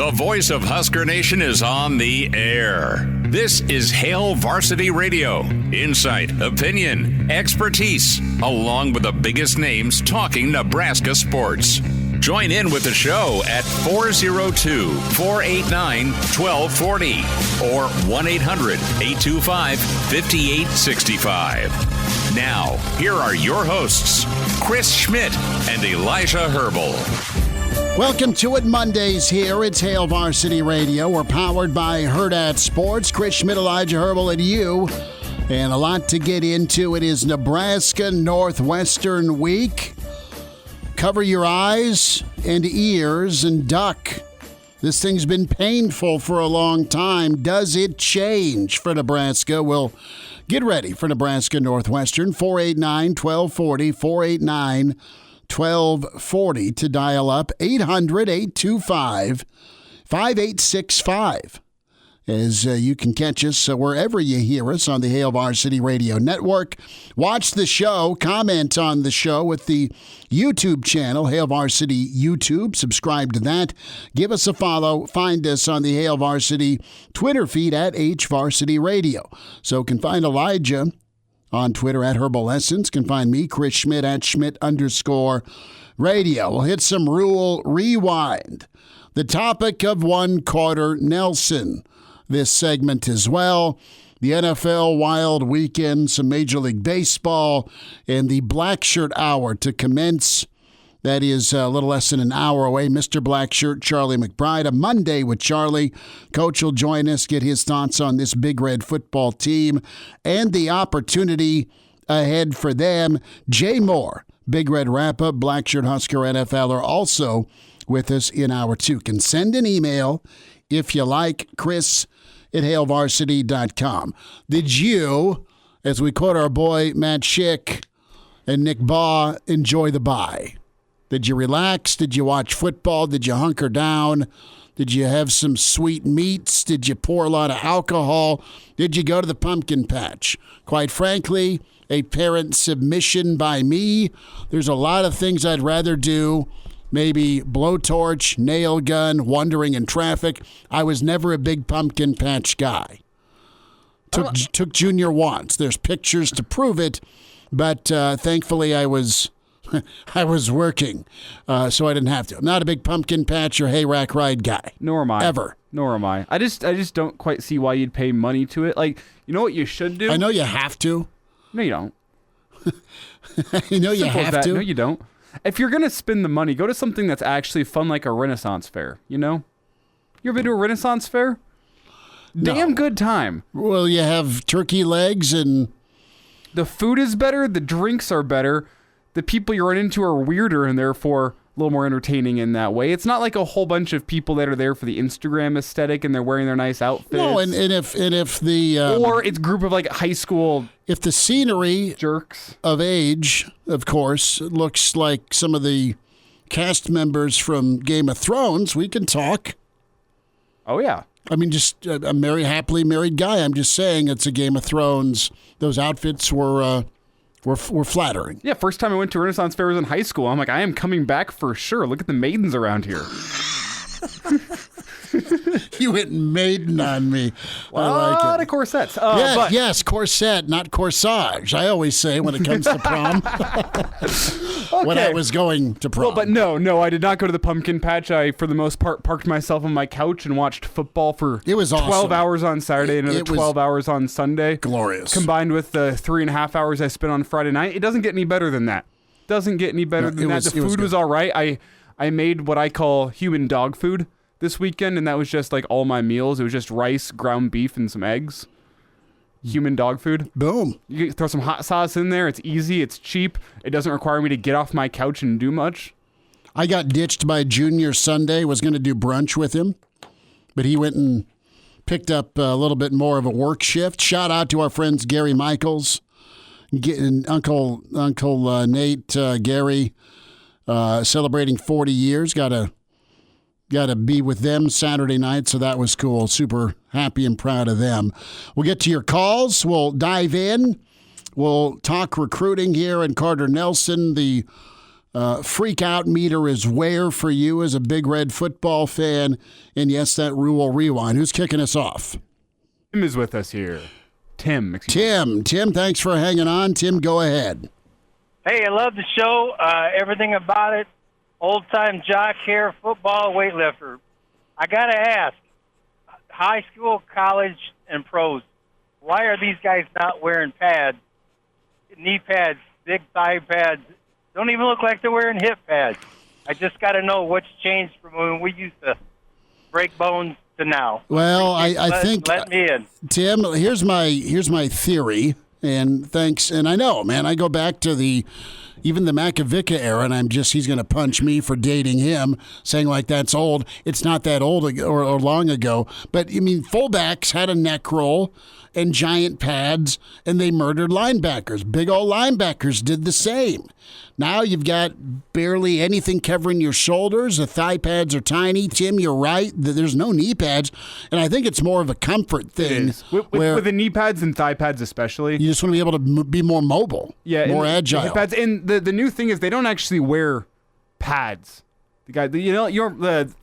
The voice of Husker Nation is on the air. This is Hail Varsity Radio. Insight, opinion, expertise, along with the biggest names talking Nebraska sports. Join in with the show at 402-489-1240 or 1-800-825-5865. Now, here are your hosts, Chris Schmidt and Elijah Herbel. Welcome to it Mondays here. It's Hail Varsity Radio. We're powered by Hurrdat Sports. Chris Schmidt, Elijah Herbel, and you. And a lot to get into. It is Nebraska Northwestern week. Cover your eyes and ears and duck. This thing's been painful for a long time. Does it change for Nebraska? Get ready for Nebraska Northwestern. 489-1240, 489-1240 to dial up. 800-825-5865. As you can catch us wherever you hear us on the Hail Varsity Radio Network. Watch the show, comment on the show with the YouTube channel, Hail Varsity YouTube. Subscribe to that. Give us a follow. Find us on the Hail Varsity Twitter feed at HVarsity Radio. So can find Elijah on Twitter at Herbal Essence. Can find me, Chris Schmidt, at Schmidt_radio. We'll hit some Rhule Rewind. The topic of one Carter Nelson. This segment as well. The NFL wild weekend, some Major League Baseball, and the Blackshirt Hour to commence. That is a little less than an hour away. Mr. Blackshirt, Charlie McBride. A Monday with Charlie. Coach will join us, get his thoughts on this Big Red football team and the opportunity ahead for them. Jay Moore, Big Red wrap-up, Blackshirt Husker NFL are also with us in hour two. Can send an email if you like, chris@hailvarsity.com. Did you, as we quote our boy Matt Schick and Nick Baugh, enjoy the bye? Did you relax? Did you watch football? Did you hunker down? Did you have some sweet meats? Did you pour a lot of alcohol? Did you go to the pumpkin patch? Quite frankly, a parent submission by me. There's a lot of things I'd rather do. Maybe blowtorch, nail gun, wandering in traffic. I was never a big pumpkin patch guy. Took junior once. There's pictures to prove it, but thankfully I was working, so I didn't have to. I'm not a big pumpkin patch or hay rack ride guy. Nor am I. Ever. Nor am I. I just don't quite see why you'd pay money to it. Like, you know what you should do? I know you have to. No, you don't. You know you Simple as have that. to. No, you don't. If you're going to spend the money, go to something that's actually fun, like a Renaissance fair, you know? You ever been to a Renaissance fair? No. Damn good time. Well, you have turkey legs and... The food is better. The drinks are better. The people you run into are weirder and therefore a little more entertaining in that way. It's not like a whole bunch of people that are there for the Instagram aesthetic and they're wearing their nice outfits. No, and if the... or it's a group of like high school... If the scenery jerks of age, of course, looks like some of the cast members from Game of Thrones, we can talk. Oh, yeah. I mean, just a happily married guy. I'm just saying it's a Game of Thrones. Those outfits were flattering. Yeah, first time I went to a Renaissance fair was in high school. I'm like, I am coming back for sure. Look at the maidens around here. You went maiden on me. A lot of corsets. Yes, corset, not corsage. I always say when it comes to prom. Okay. When I was going to prom. Well, but no, I did not go to the pumpkin patch. I, for the most part, parked myself on my couch and watched football for it was 12 awesome. hours on Saturday and another 12 hours on Sunday. Glorious. Combined with the 3.5 hours I spent on Friday night. It doesn't get any better than that. The food was all right. I made what I call human dog food this weekend, and that was just like all my meals. It was just rice, ground beef, and some eggs. Human dog food. Boom. You can throw some hot sauce in there. It's easy. It's cheap. It doesn't require me to get off my couch and do much. I got ditched by Junior Sunday. Was going to do brunch with him, but he went and picked up a little bit more of a work shift. Shout out to our friends Gary Michaels, and Uncle Nate, Gary, celebrating 40 years. Got to be with them Saturday night, so that was cool. Super happy and proud of them. We'll get to your calls. We'll dive in. We'll talk recruiting here and Carter Nelson, the freak out meter is where for you as a Big Red football fan? And yes, that Rhule rewind. Who's kicking us off? Tim is with us here. Tim, thanks for hanging on. Tim, go ahead. Hey, I love the show. Everything about it. Old-time jock here, football, weightlifter. I got to ask, high school, college, and pros, why are these guys not wearing pads, knee pads, big thigh pads? Don't even look like they're wearing hip pads. I just got to know what's changed from when we used to break bones to now. Well, I think, let me in. Tim, here's my theory, and thanks. And I know, man, I go back to even the Makovica era, and he's going to punch me for dating him, saying like that's old. It's not that old or long ago. But, I mean, fullbacks had a neck roll and giant pads, and they murdered linebackers. Big old linebackers did the same. Now you've got barely anything covering your shoulders. The thigh pads are tiny. Tim, you're right. There's no knee pads. And I think it's more of a comfort thing. With the knee pads and thigh pads especially. You just want to be able to be more mobile, more agile. Hip pads. And the new thing is they don't actually wear pads. The guy, you're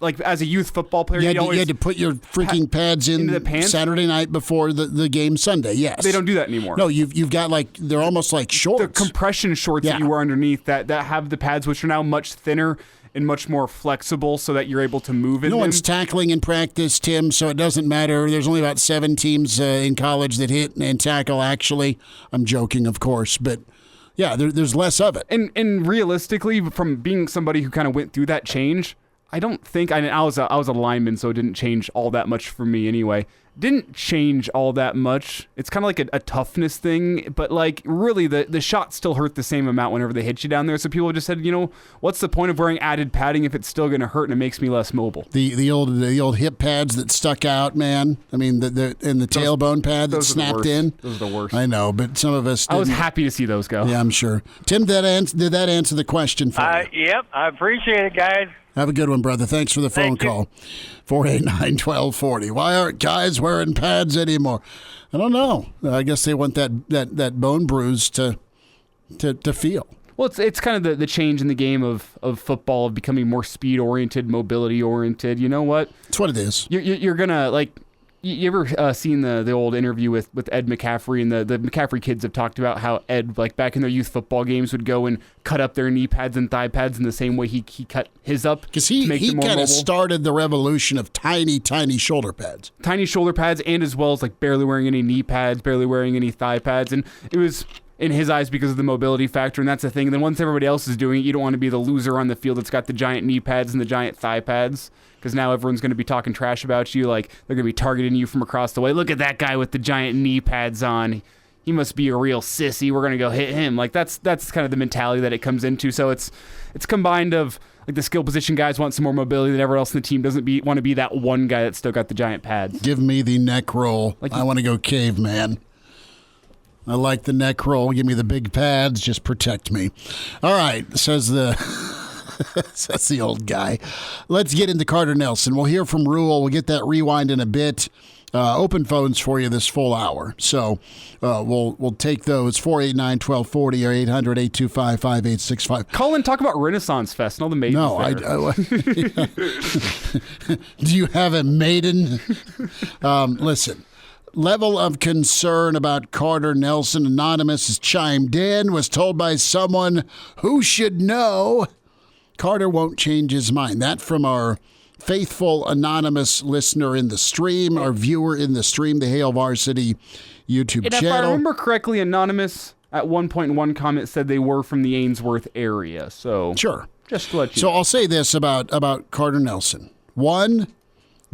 like as a youth football player, you had to put your freaking pads in the pants? Saturday night before the game Sunday. Yes, they don't do that anymore. No, you've got they're almost like shorts. The compression shorts that you wear underneath that have the pads, which are now much thinner and much more flexible, so that you're able to move in. No one's tackling in practice, Tim, so it doesn't matter. There's only about 7 teams in college that hit and tackle. Actually, I'm joking, of course, but. Yeah, there's less of it. And realistically, from being somebody who kind of went through that change, I don't think I was a lineman, so it didn't change all that much for me anyway. Didn't change all that much. It's kind of like a toughness thing, but like really the shots still hurt the same amount whenever they hit you down there. So people just said, what's the point of wearing added padding if it's still going to hurt and it makes me less mobile? The old hip pads that stuck out, man. I mean, the tailbone pad that snapped in. Those are the worst. I know, but some of us didn't. I was happy to see those go. Yeah, I'm sure. Tim, did that answer the question for you? Yep, I appreciate it, guys. Have a good one, brother. Thanks for the phone call. 489-1240. Why aren't guys wearing pads anymore? I don't know. I guess they want that bone bruise to feel. Well, it's kind of the change in the game of football, of becoming more speed-oriented, mobility-oriented. You know what? That's what it is. You're going to, like... You ever seen the old interview with Ed McCaffrey, and the McCaffrey kids have talked about how Ed, like back in their youth football games, would go and cut up their knee pads and thigh pads in the same way he cut his up. Because he kind of started the revolution of tiny shoulder pads. Tiny shoulder pads, and as well as like barely wearing any knee pads, barely wearing any thigh pads. And it was, in his eyes, because of the mobility factor, and that's the thing. And then once everybody else is doing it, you don't want to be the loser on the field that's got the giant knee pads and the giant thigh pads. Because now everyone's going to be talking trash about you, like they're going to be targeting you from across the way. Look at that guy with the giant knee pads on. He must be a real sissy. We're going to go hit him. Like that's kind of the mentality that it comes into. So it's combined of like the skill position guys want some more mobility than everyone else in the team doesn't want to be that one guy that's still got the giant pads. Give me the neck roll. I want to go caveman. I like the neck roll. Give me the big pads. Just protect me. All right, says the... That's the old guy. Let's get into Carter Nelson. We'll hear from Rhule. We'll get that rewind in a bit. Open phones for you this full hour. So we'll take those. 489-1240 or 800-825-5865. Call and talk about Renaissance Fest and all the maidens. No, do you have a maiden? Listen. Level of concern about Carter Nelson. Anonymous has chimed in, was told by someone who should know Carter won't change his mind. That from our faithful anonymous listener in the stream, our viewer in the stream, the Hail Varsity YouTube channel. If I remember correctly, Anonymous at one point in one comment said they were from the Ainsworth area. So sure. Just to let you know. So I'll say this about Carter Nelson. One,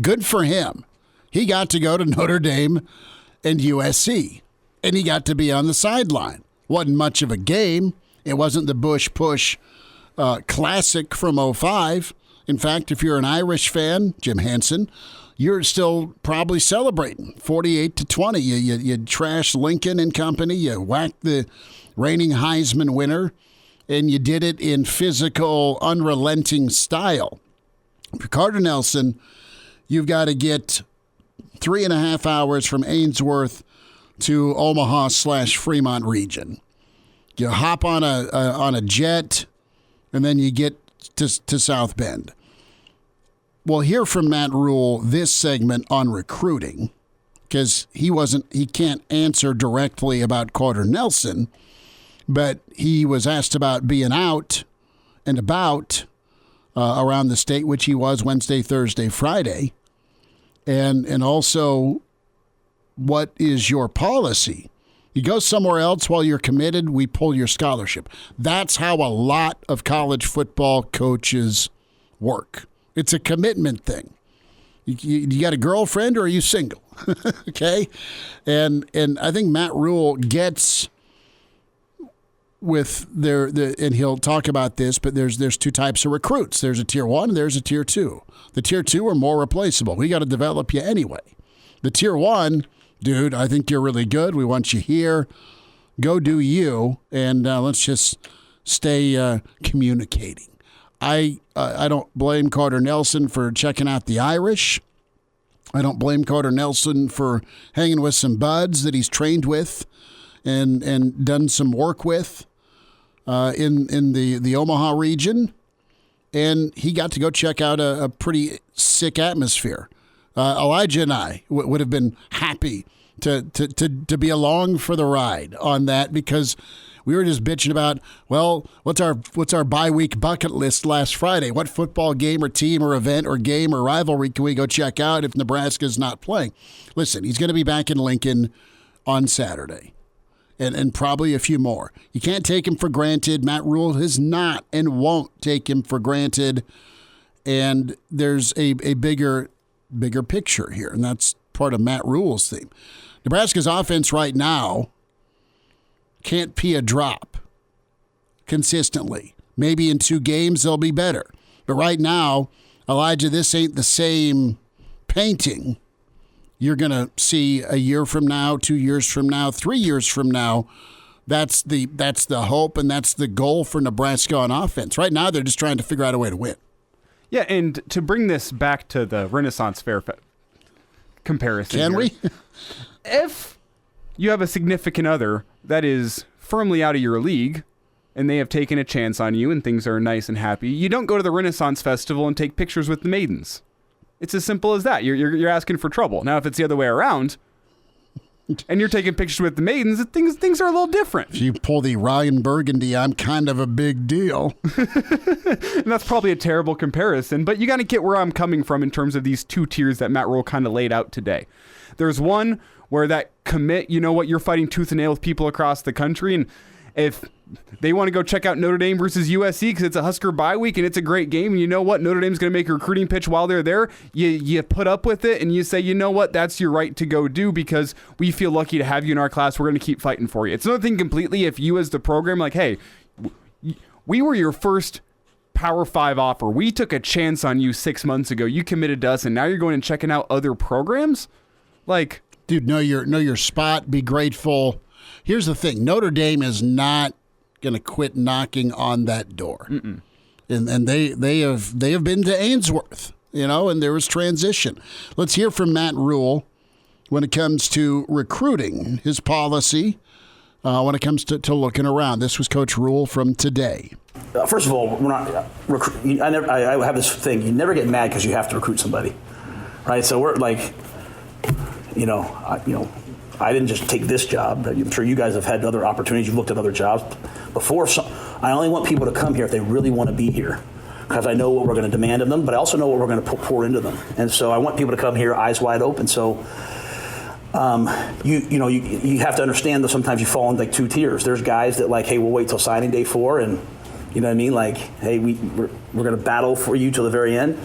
good for him. He got to go to Notre Dame and USC, and he got to be on the sideline. Wasn't much of a game. It wasn't the Bush push classic from 05. In fact, if you're an Irish fan, Jim Hansen, you're still probably celebrating 48-20. You trashed Lincoln and company. You whacked the reigning Heisman winner, and you did it in physical, unrelenting style. For Carter Nelson, you've got to get 3.5 hours from Ainsworth to Omaha/Fremont region. You hop on a jet. and then you get to South Bend. We'll hear from Matt Rhule this segment on recruiting, because he can't answer directly about Carter Nelson, but he was asked about being out and about around the state, which he was Wednesday, Thursday, Friday, and also, what is your policy? You go somewhere else while you're committed, we pull your scholarship. That's how a lot of college football coaches work. It's a commitment thing. You got a girlfriend, or are you single? Okay? And I think Matt Rhule gets with and he'll talk about this, but there's two types of recruits. There's a tier 1 and there's a tier 2. The tier 2 are more replaceable. We got to develop you anyway. The tier 1, dude, I think you're really good. We want you here. Go do you, and let's just stay communicating. I don't blame Carter Nelson for checking out the Irish. I don't blame Carter Nelson for hanging with some buds that he's trained with and done some work with in the Omaha region. And he got to go check out a pretty sick atmosphere. Elijah and I would have been happy to be along for the ride on that, because we were just bitching about, well, what's our bye-week bucket list last Friday? What football game or team or event or game or rivalry can we go check out if Nebraska's not playing? Listen, he's going to be back in Lincoln on Saturday, and probably a few more. You can't take him for granted. Matt Rhule has not and won't take him for granted, and there's a bigger picture here, and that's part of Matt Rhule's theme. Nebraska's offense right now can't pee a drop consistently. Maybe in 2 games they'll be better. But right now, Elijah, this ain't the same painting you're going to see a year from now, 2 years from now, 3 years from now. That's the hope, and that's the goal for Nebraska on offense. Right now, they're just trying to figure out a way to win. Yeah, and to bring this back to the Renaissance Fair comparison. Can we? If you have a significant other that is firmly out of your league and they have taken a chance on you and things are nice and happy, you don't go to the Renaissance Festival and take pictures with the maidens. It's as simple as that. You're asking for trouble. Now, if it's the other way around and you're taking pictures with the maidens, things are a little different. If you pull the Ryan Burgundy, I'm kind of a big deal. And that's probably a terrible comparison, but you got to get where I'm coming from in terms of these 2 tiers that Matt Rhule kind of laid out today. There's one where that commit, you know what, you're fighting tooth and nail with people across the country, and if they want to go check out Notre Dame versus USC because it's a Husker bye week and it's a great game, and you know what, Notre Dame's going to make a recruiting pitch while they're there, you put up with it and you say, you know what, that's your right to go do because we feel lucky to have you in our class. We're going to keep fighting for you. It's another thing completely if you as the program, like, hey, we were your first Power 5 offer. We took a chance on you 6 months ago. You committed to us, and now you're going and checking out other programs? Like, dude, know your spot, be grateful. Here's the thing. Notre Dame is not going to quit knocking on that door. Mm-mm. And they have been to Ainsworth, and there was transition. Let's hear from Matt Rhule when it comes to recruiting, his policy, when it comes to looking around. This was Coach Rhule from today. First of all, we're not I have this thing. You never get mad because you have to recruit somebody, right? So we're like, I didn't just take this job. I'm sure you guys have had other opportunities. You've looked at other jobs before. So I only want people to come here if they really want to be here, because I know what we're going to demand of them, but I also know what we're going to pour into them. And so I want people to come here eyes wide open. So you have to understand that sometimes you fall in like 2 tiers. There's guys that like, hey, we'll wait till signing day 4, and you know what I mean? Like, hey, we're going to battle for you till the very end.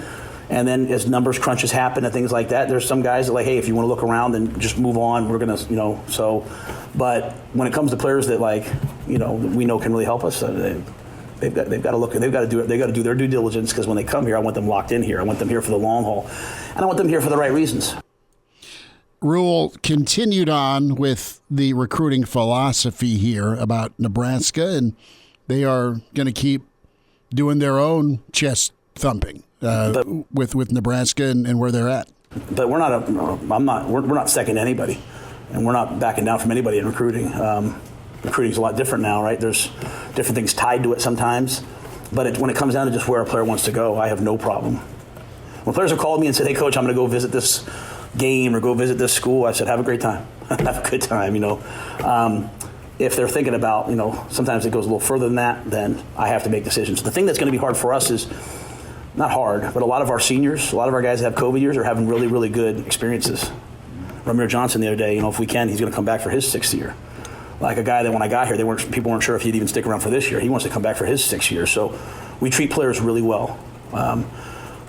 And then as numbers crunches happen and things like that, there's some guys that like, hey, if you want to look around and just move on, we're going to, so. But when it comes to players that like, we know can really help us, they've got to look. They've got to do their due diligence, because when they come here, I want them locked in here. I want them here for the long haul, and I want them here for the right reasons. Rhule continued on with the recruiting philosophy here about Nebraska, and they are going to keep doing their own chest thumping. With Nebraska and where they're at. But we're not second to anybody, and we're not backing down from anybody in recruiting. Recruiting's a lot different now, right? There's different things tied to it sometimes. But when it comes down to just where a player wants to go, I have no problem. When players have called me and said, hey, Coach, I'm going to go visit this game or go visit this school, I said, have a great time. Have a good time, If they're thinking about, sometimes it goes a little further than that, then I have to make decisions. The thing that's going to be hard for us is, not hard, but a lot of our seniors, a lot of our guys that have COVID years are having really, really good experiences. Ramir Johnson the other day, if we can, he's going to come back for his 6th year. Like a guy that when I got here, people weren't sure if he'd even stick around for this year. He wants to come back for his 6th year. So we treat players really well.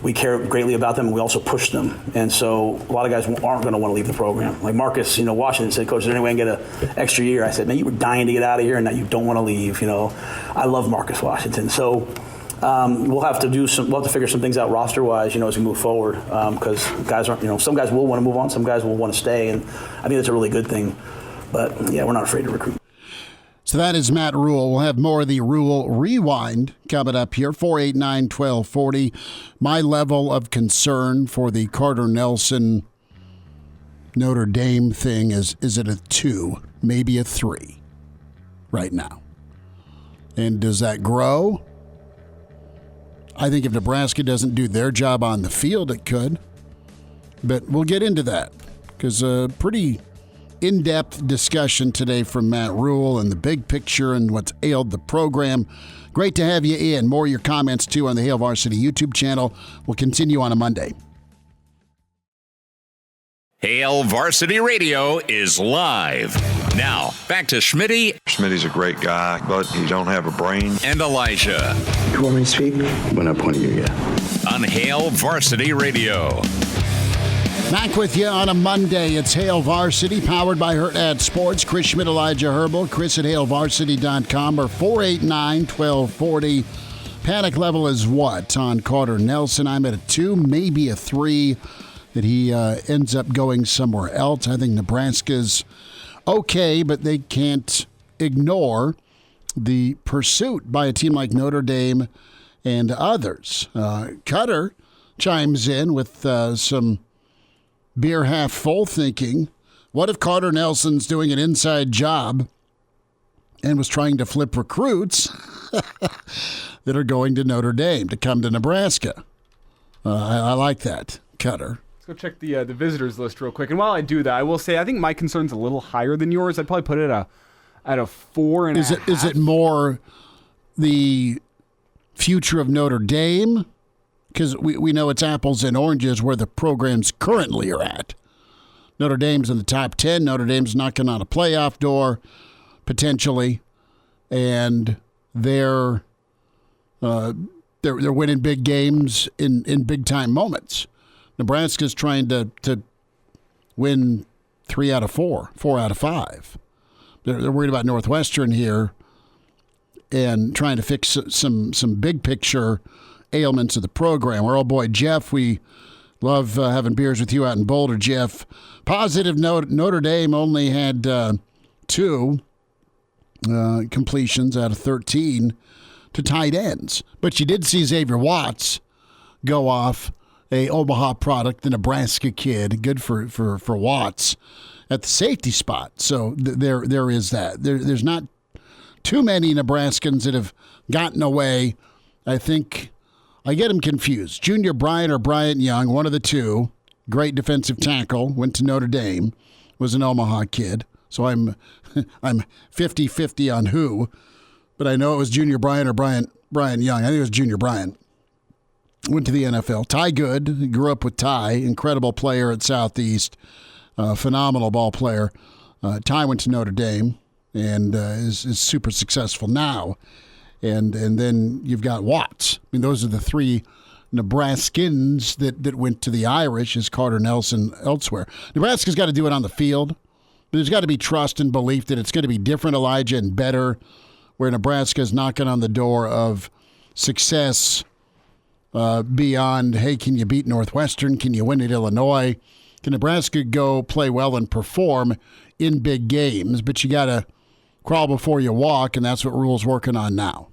We care greatly about them, and we also push them. And so a lot of guys aren't going to want to leave the program. Like Marcus, Washington said, Coach, is there any way I can get an extra year? I said, man, you were dying to get out of here, and now you don't want to leave. I love Marcus Washington. So we'll have to figure some things out roster-wise, as we move forward. Because guys aren't, some guys will want to move on, some guys will want to stay, and I think that's a really good thing. But yeah, we're not afraid to recruit. So that is Matt Rhule. We'll have more of the Rhule Rewind coming up here, 489-1240. My level of concern for the Carter Nelson Notre Dame thing is it a 2, maybe a 3 right now? And does that grow? I think if Nebraska doesn't do their job on the field, it could. But we'll get into that because a pretty in-depth discussion today from Matt Rhule and the big picture and what's ailed the program. Great to have you in. More of your comments, too, on the Hail Varsity YouTube channel. We'll continue on a Monday. Hail Varsity Radio is live. Now, back to Schmitty. Schmitty's a great guy, but he don't have a brain. And Elijah. You want me to speak? When I point at you, yeah. On Hail Varsity Radio. Back with you on a Monday. It's Hail Varsity, powered by Hurrdat Sports. Chris Schmidt, Elijah Herbel. Chris at HailVarsity.com or 489-1240. Panic level is what on Carter Nelson? I'm at a 2, maybe a 3, that he ends up going somewhere else. I think Nebraska's okay, but they can't ignore the pursuit by a team like Notre Dame and others. Cutter chimes in with some beer half full thinking, what if Carter Nelson's doing an inside job and was trying to flip recruits that are going to Notre Dame to come to Nebraska? I like that, Cutter. Let's go check the visitors list real quick. And while I do that, I will say I think my concern's a little higher than yours. I'd probably put it at a 4.5. Is it more the future of Notre Dame? Because we know it's apples and oranges where the programs currently are at. Notre Dame's in the top 10. Notre Dame's knocking on a playoff door, potentially. And they're winning big games in big-time moments. Nebraska's trying to win 3 out of 4, 4 out of 5. They're worried about Northwestern here and trying to fix some big-picture ailments of the program. Our old boy Jeff, we love having beers with you out in Boulder, Jeff. Positive note, Notre Dame only had 2 completions out of 13 to tight ends. But you did see Xavier Watts go off, a Omaha product, the Nebraska kid. Good for Watts at the safety spot. So there is that. There's not too many Nebraskans that have gotten away. I think I get them confused. Junior Bryant or Bryant Young, one of the two, great defensive tackle, went to Notre Dame, was an Omaha kid. So I'm 50-50 on who, but I know it was Junior Bryant or Bryant Young. I think it was Junior Bryant. Went to the NFL. Ty Good, grew up with Ty, incredible player at Southeast, phenomenal ball player. Ty went to Notre Dame and is super successful now. And then you've got Watts. I mean, those are the 3 Nebraskans that went to the Irish, as Carter Nelson elsewhere. Nebraska's got to do it on the field. But there's got to be trust and belief that it's going to be different, Elijah, and better, where Nebraska's knocking on the door of success beyond, hey, can you beat Northwestern? Can you win at Illinois? Can Nebraska go play well and perform in big games? But you got to crawl before you walk, and that's what Rhule's working on now.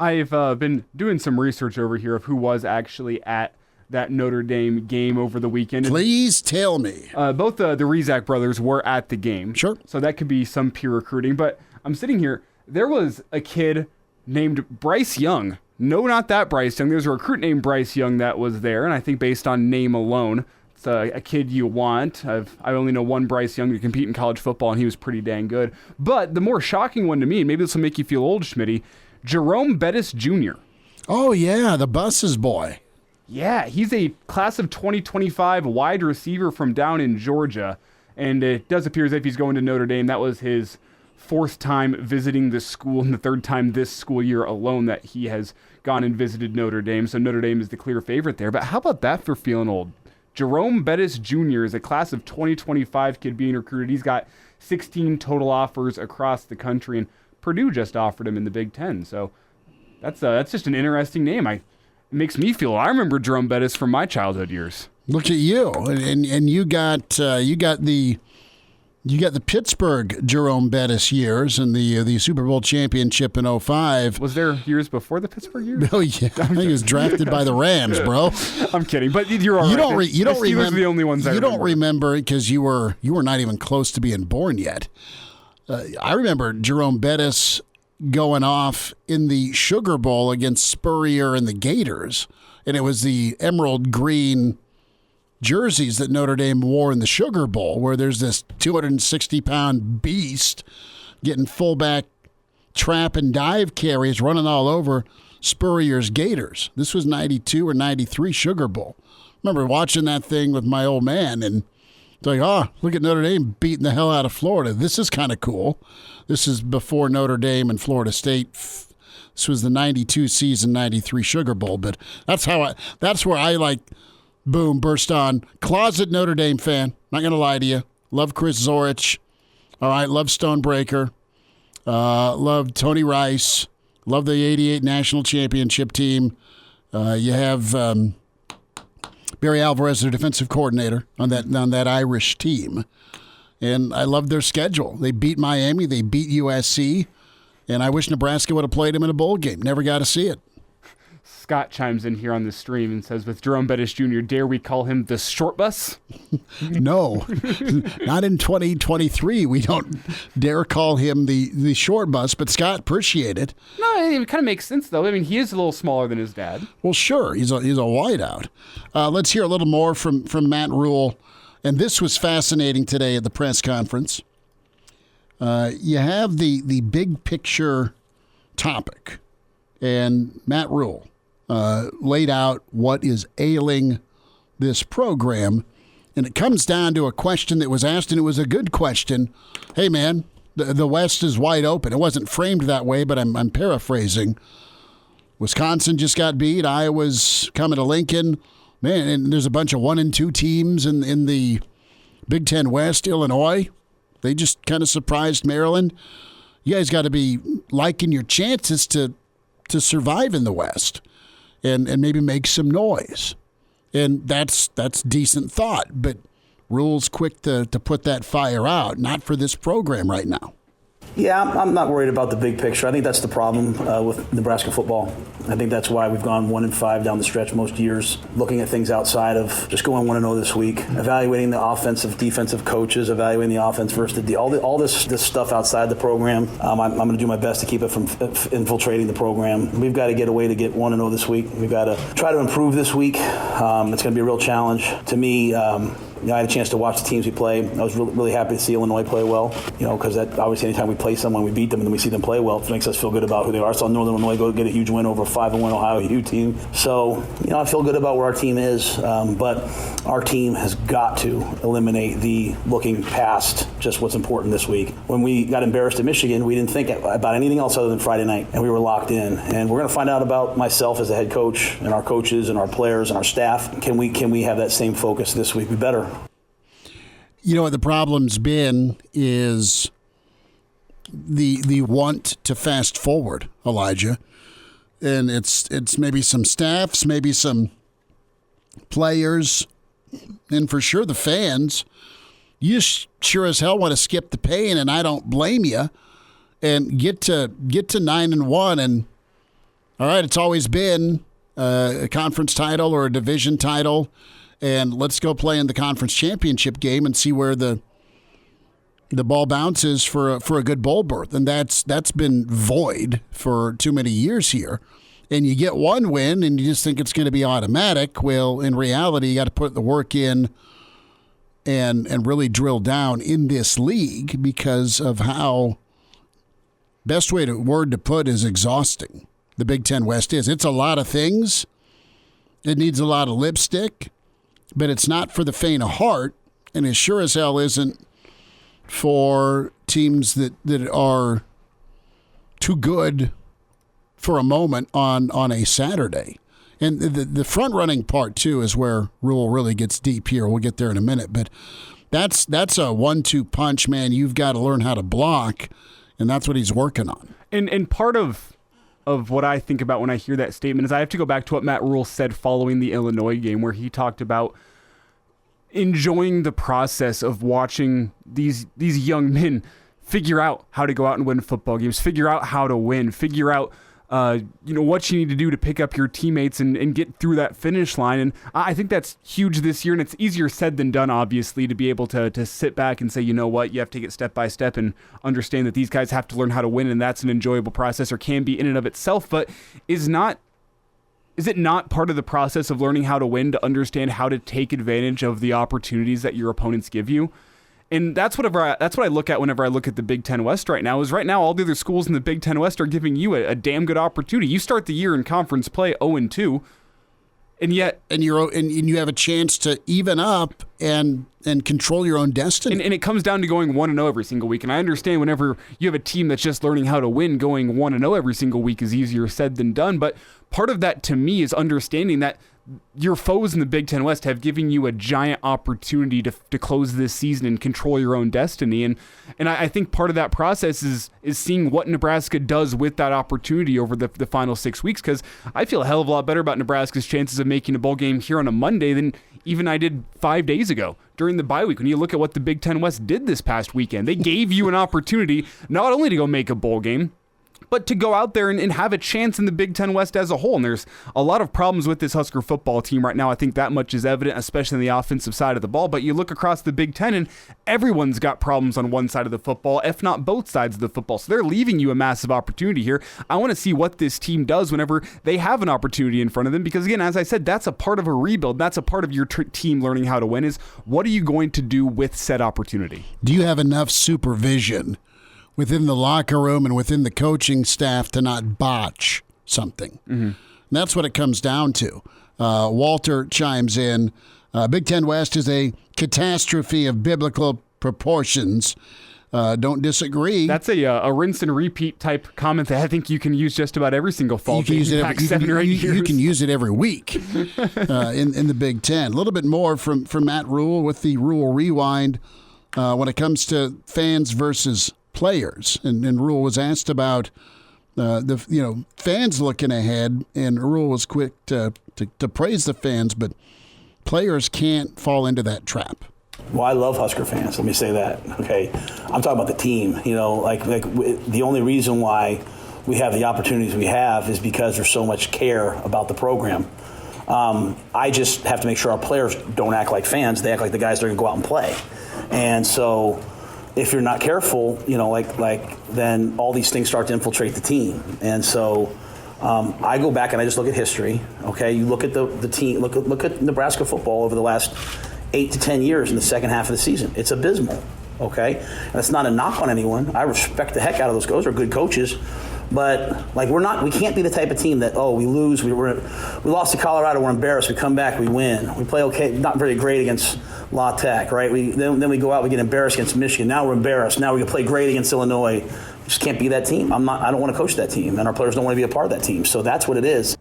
I've been doing some research over here of who was actually at that Notre Dame game over the weekend. Please tell me. Both the Rizak brothers were at the game. Sure. So that could be some peer recruiting. But I'm sitting here. There was a kid named Bryce Young No, not that Bryce Young. There's a recruit named Bryce Young that was there, and I think based on name alone, it's a kid you want. I only know one Bryce Young to compete in college football, and he was pretty dang good. But the more shocking one to me, and maybe this will make you feel old, Schmitty, Jerome Bettis Jr. Oh, yeah, the Buses boy. Yeah, he's a class of 2025 wide receiver from down in Georgia, and it does appear as if he's going to Notre Dame. That was his 4th time visiting this school and the 3rd time this school year alone that he has gone and visited Notre Dame. So Notre Dame is the clear favorite there. But how about that for feeling old? Jerome Bettis Jr. is a class of 2025 kid being recruited. He's got 16 total offers across the country, and Purdue just offered him in the Big Ten. So that's just an interesting name. It makes me feel. I remember Jerome Bettis from my childhood years. Look at you, and you got the Pittsburgh Jerome Bettis years and the Super Bowl championship in 2005. Was there years before the Pittsburgh years? Oh yeah, I think he was drafted by the Rams, bro. I'm kidding, but you're all right. You don't remember the only ones. You don't remember because you were not even close to being born yet. I remember Jerome Bettis going off in the Sugar Bowl against Spurrier and the Gators, and it was the emerald green jerseys that Notre Dame wore in the Sugar Bowl, where there's this 260-pound beast getting fullback trap and dive carries running all over Spurrier's Gators. This was 92 or 93 Sugar Bowl. Remember watching that thing with my old man, and it's like, oh, look at Notre Dame beating the hell out of Florida. This is kind of cool. This is before Notre Dame and Florida State. This was the 92 season, 93 Sugar Bowl. But that's where I like, boom, burst on. Closet Notre Dame fan. Not going to lie to you. Love Chris Zorich. All right, love Stonebreaker. Love Tony Rice. Love the 88 national championship team. You have Barry Alvarez, their defensive coordinator on that Irish team. And I love their schedule. They beat Miami. They beat USC. And I wish Nebraska would have played them in a bowl game. Never got to see it. Scott chimes in here on the stream and says, with Jerome Bettis Jr., dare we call him the short bus? No, not in 2023. We don't dare call him the short bus, but Scott, appreciate it. No, it kind of makes sense, though. I mean, he is a little smaller than his dad. Well, sure. He's a wideout. Let's hear a little more from Matt Rhule. And this was fascinating today at the press conference. You have the big picture topic, and Matt Rhule laid out what is ailing this program, and it comes down to a question that was asked, and it was a good question. Hey, man, the West is wide open. It wasn't framed that way, but I'm paraphrasing. Wisconsin just got beat. Iowa's coming to Lincoln. Man, and there's a bunch of 1 and 2 teams in the Big Ten West. Illinois, they just kind of surprised Maryland. You guys got to be liking your chances to survive in the West and maybe make some noise. And that's decent thought, but Rhule's quick to put that fire out, not for this program right now. Yeah, I'm not worried about the big picture. I think that's the problem with Nebraska football. I think that's why we've gone 1-5 down the stretch most years, looking at things outside of just going 1-0 this week, evaluating the offensive, defensive coaches, evaluating the offense versus all this stuff outside the program. I'm going to do my best to keep it from infiltrating the program. We've got to get a way to get 1-0 this week. We've got to try to improve this week. It's going to be a real challenge. To me, I had a chance to watch the teams we play. I was really happy to see Illinois play well, because that obviously anytime we play someone, we beat them, and then we see them play well, it makes us feel good about who they are. I saw Northern Illinois go get a huge win over a 5-1 Ohio U team. So, I feel good about where our team is, but our team has got to eliminate the looking past just what's important this week. When we got embarrassed at Michigan, we didn't think about anything else other than Friday night, and we were locked in. And we're going to find out about myself as a head coach and our coaches and our players and our staff. Can we have that same focus this week? We better. You know what the problem's been is the want to fast forward, Elijah. And it's maybe some staffs, maybe some players, and for sure the fans. You sure as hell want to skip the pain, and I don't blame you, and get to 9-1. And all right, it's always been a conference title or a division title, and let's go play in the conference championship game and see where the ball bounces for a good bowl berth. And that's been void for too many years here. and you get one win and you just think it's going to be automatic. Well, in reality, you got to put the work in and really drill down in this league because of how, best word to put is exhausting the Big Ten West is. It's a lot of things. It needs a lot of lipstick, but it's not for the faint of heart, and it sure as hell isn't for teams that are too good for a moment on a Saturday. And the front-running part, too, is where Rhule really gets deep here. We'll get there in a minute. But that's a 1-2 punch, man. You've got to learn how to block, and that's what he's working on. And part of what I think about when I hear that statement is I have to go back to what Matt Rhule said following the Illinois game, where he talked about enjoying the process of watching these young men figure out how to go out and win football games, figure out how to win, figure out what you need to do to pick up your teammates and get through that finish line. And I think that's huge this year, and it's easier said than done, obviously, to be able to sit back and say, you know what, you have to take it step by step and understand that these guys have to learn how to win, and that's an enjoyable process, or can be in and of itself. But is it not part of the process of learning how to win to understand how to take advantage of the opportunities that your opponents give you? And that's what I look at whenever I look at the Big Ten West right now, is right now all the other schools in the Big Ten West are giving you a damn good opportunity. You start the year in conference play 0-2, and yet... And you have a chance to even up and control your own destiny. And it comes down to going 1-0 every single week. And I understand whenever you have a team that's just learning how to win, going 1-0 every single week is easier said than done. But part of that, to me, is understanding that your foes in the Big Ten West have given you a giant opportunity to close this season and control your own destiny. And I think part of that process is seeing what Nebraska does with that opportunity over the final 6 weeks, because I feel a hell of a lot better about Nebraska's chances of making a bowl game here on a Monday than even I did 5 days ago during the bye week. When you look at what the Big Ten West did this past weekend, they gave you an opportunity not only to go make a bowl game, but to go out there and have a chance in the Big Ten West as a whole. And there's a lot of problems with this Husker football team right now. I think that much is evident, especially on the offensive side of the ball. But you look across the Big Ten, and everyone's got problems on one side of the football, if not both sides of the football. So they're leaving you a massive opportunity here. I want to see what this team does whenever they have an opportunity in front of them, because, again, as I said, that's a part of a rebuild. That's a part of your team learning how to win, is what are you going to do with said opportunity? Do you have enough supervision within the locker room and within the coaching staff to not botch something? Mm-hmm. And that's what it comes down to. Walter chimes in, Big Ten West is a catastrophe of biblical proportions. Don't disagree. That's a rinse and repeat type comment that I think you can use just about every single fall. You can use it you can use it every week in the Big Ten. A little bit more from Matt Rhule with the Rhule Rewind when it comes to fans versus players, and Rhule was asked about the fans looking ahead, and Rhule was quick to praise the fans, but players can't fall into that trap. Well, I love Husker fans. Let me say that. Okay, I'm talking about the team. The only reason why we have the opportunities we have is because there's so much care about the program. I just have to make sure our players don't act like fans; they act like the guys that are going to go out and play, and so. If you're not careful, then all these things start to infiltrate the team. And so I go back and I just look at history. Okay, you look at the team, look at Nebraska football over the last 8 to 10 years in the second half of the season. It's abysmal. Okay, and that's not a knock on anyone. I respect the heck out of those guys. They're good coaches. But we can't be the type of team that, we lose, we lost to Colorado, we're embarrassed, we come back, we win. We play okay, not very great against La Tech, right? Then we go out, we get embarrassed against Michigan. Now we're embarrassed. Now we play great against Illinois. We just can't be that team. I don't want to coach that team, and our players don't want to be a part of that team. So that's what it is.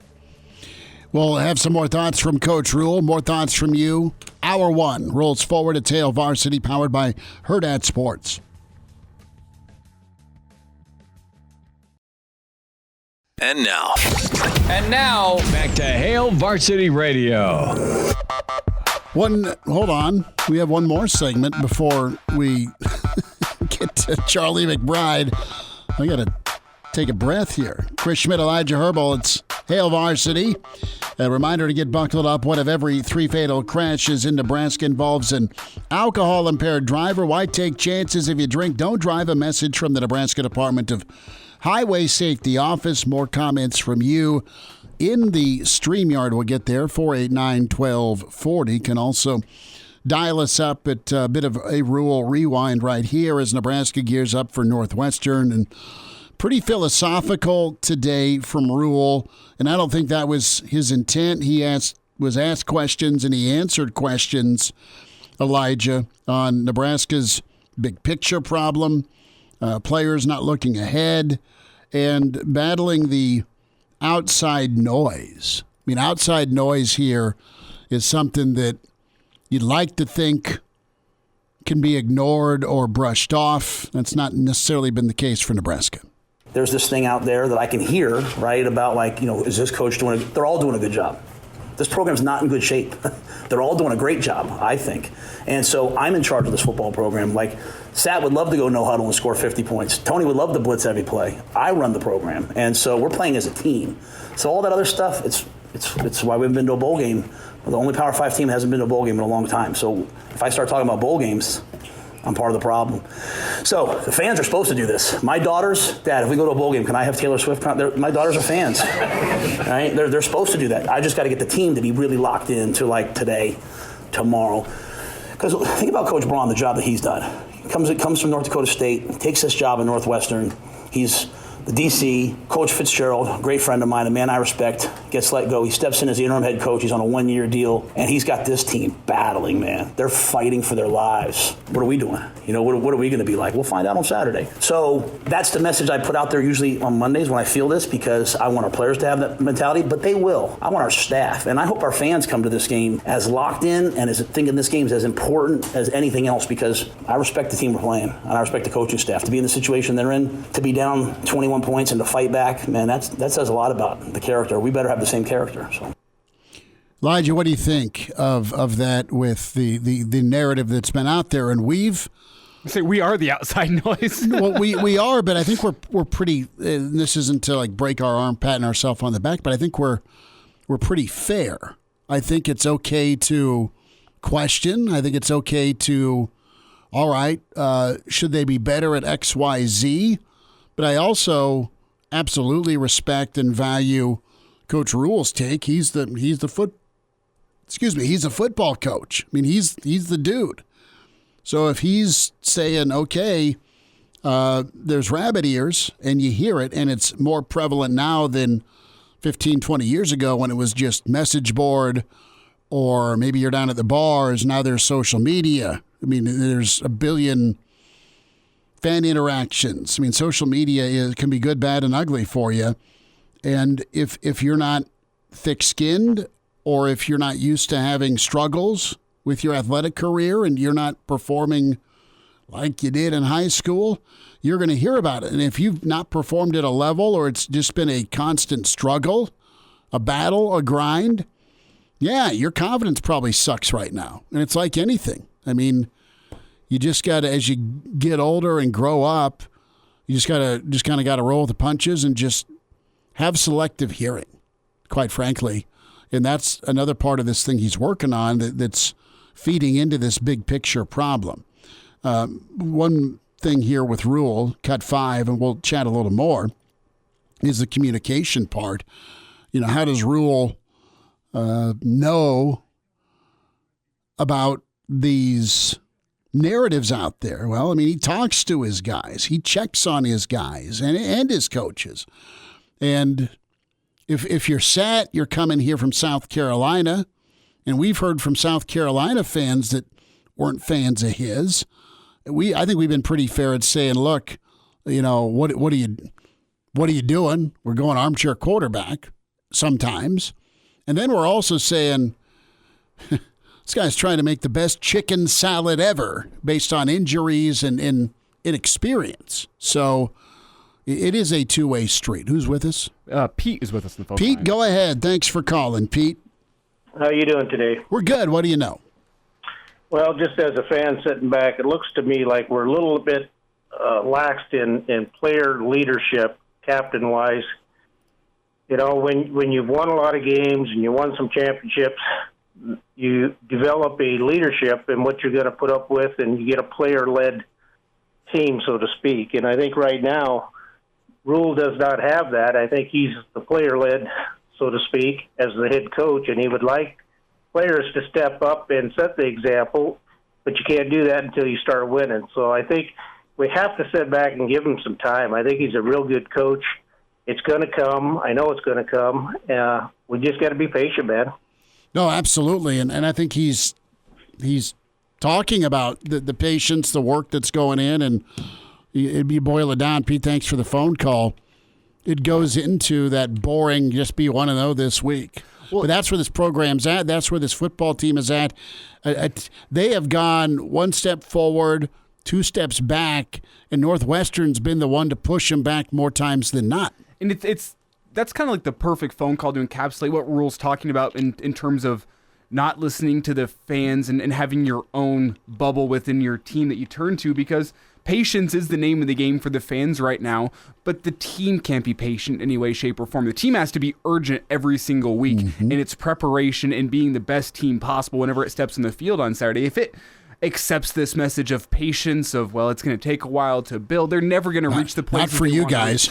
We'll have some more thoughts from Coach Rhule, more thoughts from you. Hour 1 rolls forward at Hail Varsity, powered by Hurrdat Sports. And now, back to Hail Varsity Radio. Hold on. We have one more segment before we get to Charlie McBride. I got to take a breath here. Chris Schmidt, Elijah Herbel, it's Hail Varsity. A reminder to get buckled up. One of every 3 fatal crashes in Nebraska involves an alcohol-impaired driver. Why take chances? If you drink, don't drive. A message from the Nebraska Department of Highway Safety Office. More comments from you in the StreamYard. We'll get there, 489-1240. Can also dial us up at a bit of a Rhule rewind right here as Nebraska gears up for Northwestern. And pretty philosophical today from Rhule, and I don't think that was his intent. He was asked questions, and he answered questions, Elijah, on Nebraska's big picture problem, players not looking ahead, and battling the outside noise. I mean, outside noise here is something that you'd like to think can be ignored or brushed off. That's not necessarily been the case for Nebraska. There's this thing out there that I can hear, right, about is this coach they're all doing a good job. This program's not in good shape. They're all doing a great job, I think. And so I'm in charge of this football program. Like, Sat would love to go no huddle and score 50 points. Tony would love to blitz every play. I run the program. And so we're playing as a team. So all that other stuff, it's why we haven't been to a bowl game. The only Power 5 team hasn't been to a bowl game in a long time. So if I start talking about bowl games, I'm part of the problem. So the fans are supposed to do this. My daughters, Dad, if we go to a bowl game, can I have Taylor Swift? My daughters are fans. Right? They're supposed to do that. I just got to get the team to be really locked in to like today, tomorrow. Because think about Coach Braun, the job that he's done. He comes from North Dakota State, takes this job at Northwestern. He's the DC, Coach Fitzgerald, a great friend of mine, a man I respect, gets let go. He steps in as the interim head coach. He's on a 1-year deal, and he's got this team battling, man. They're fighting for their lives. What are we doing? What are we going to be like? We'll find out on Saturday. So that's the message I put out there usually on Mondays when I feel this, because I want our players to have that mentality, but they will. I want our staff, and I hope our fans come to this game as locked in and as thinking this game is as important as anything else, because I respect the team we're playing, and I respect the coaching staff. To be in the situation they're in, to be down 21 points and to fight back, man, that says a lot about the character. We better have the same character. So, Elijah, what do you think of that with the narrative that's been out there? And we are the outside noise. Well, we are, but I think we're pretty. This isn't to like break our arm, patting ourselves on the back, but I think we're pretty fair. I think it's okay to question. I think it's okay to, all right, should they be better at X, Y, Z? But I also absolutely respect and value Coach Rhule's take. He's a football coach. I mean, he's the dude. So if he's saying, okay, there's rabbit ears, and you hear it, and it's more prevalent now than 15, 20 years ago when it was just message board, or maybe you're down at the bars. Now there's social media. I mean, there's a billion fan interactions. I mean, social media can be good, bad, and ugly for you. And if you're not thick-skinned, or if you're not used to having struggles with your athletic career and you're not performing like you did in high school, you're going to hear about it. And if you've not performed at a level, or it's just been a constant struggle, a battle, a grind, yeah, your confidence probably sucks right now. And it's like anything. I mean, you just got to, as you get older and grow up, you just kind of got to roll with the punches and just have selective hearing, quite frankly. And that's another part of this thing he's working on that's feeding into this big picture problem. One thing here with Rhule, cut 5, and we'll chat a little more, is the communication part. How does Rhule know about these narratives out there? Well, I mean, he talks to his guys. He checks on his guys and his coaches. And if you're Sat, you're coming here from South Carolina, and we've heard from South Carolina fans that weren't fans of his. I think we've been pretty fair at saying, look, what are you doing? We're going armchair quarterback sometimes. And then we're also saying, this guy's trying to make the best chicken salad ever based on injuries and inexperience. So it is a two-way street. Who's with us? Pete is with us on the phone. Pete, go ahead. Thanks for calling, Pete. How you doing today? We're good. What do you know? Well, just as a fan sitting back, it looks to me like we're a little bit laxed in player leadership, captain-wise. When you've won a lot of games and you won some championships, you develop a leadership in what you're going to put up with, and you get a player-led team, so to speak. And I think right now, Rhule does not have that. I think he's the player-led so to speak, as the head coach, and he would like players to step up and set the example, but you can't do that until you start winning. So I think we have to sit back and give him some time. I think he's a real good coach. It's going to come. I know it's going to come. We just got to be patient, man. No, absolutely. And I think he's talking about the patience, the work that's going in, and you boil it down. Pete, thanks for the phone call. It goes into that boring, just be 1-0 this week. Well, but that's where this program's at. That's where this football team is at. They have gone one step forward, 2 steps back, and Northwestern's been the one to push them back more times than not. And that's kind of like the perfect phone call to encapsulate what Rhule's talking about in terms of not listening to the fans and having your own bubble within your team that you turn to, because patience is the name of the game for the fans right now, but the team can't be patient in any way, shape, or form. The team has to be urgent every single week in its preparation and being the best team possible whenever it steps in the field on Saturday. If it accepts this message of patience, of, well, it's going to take a while to build, they're never going to reach the place. Not for you guys.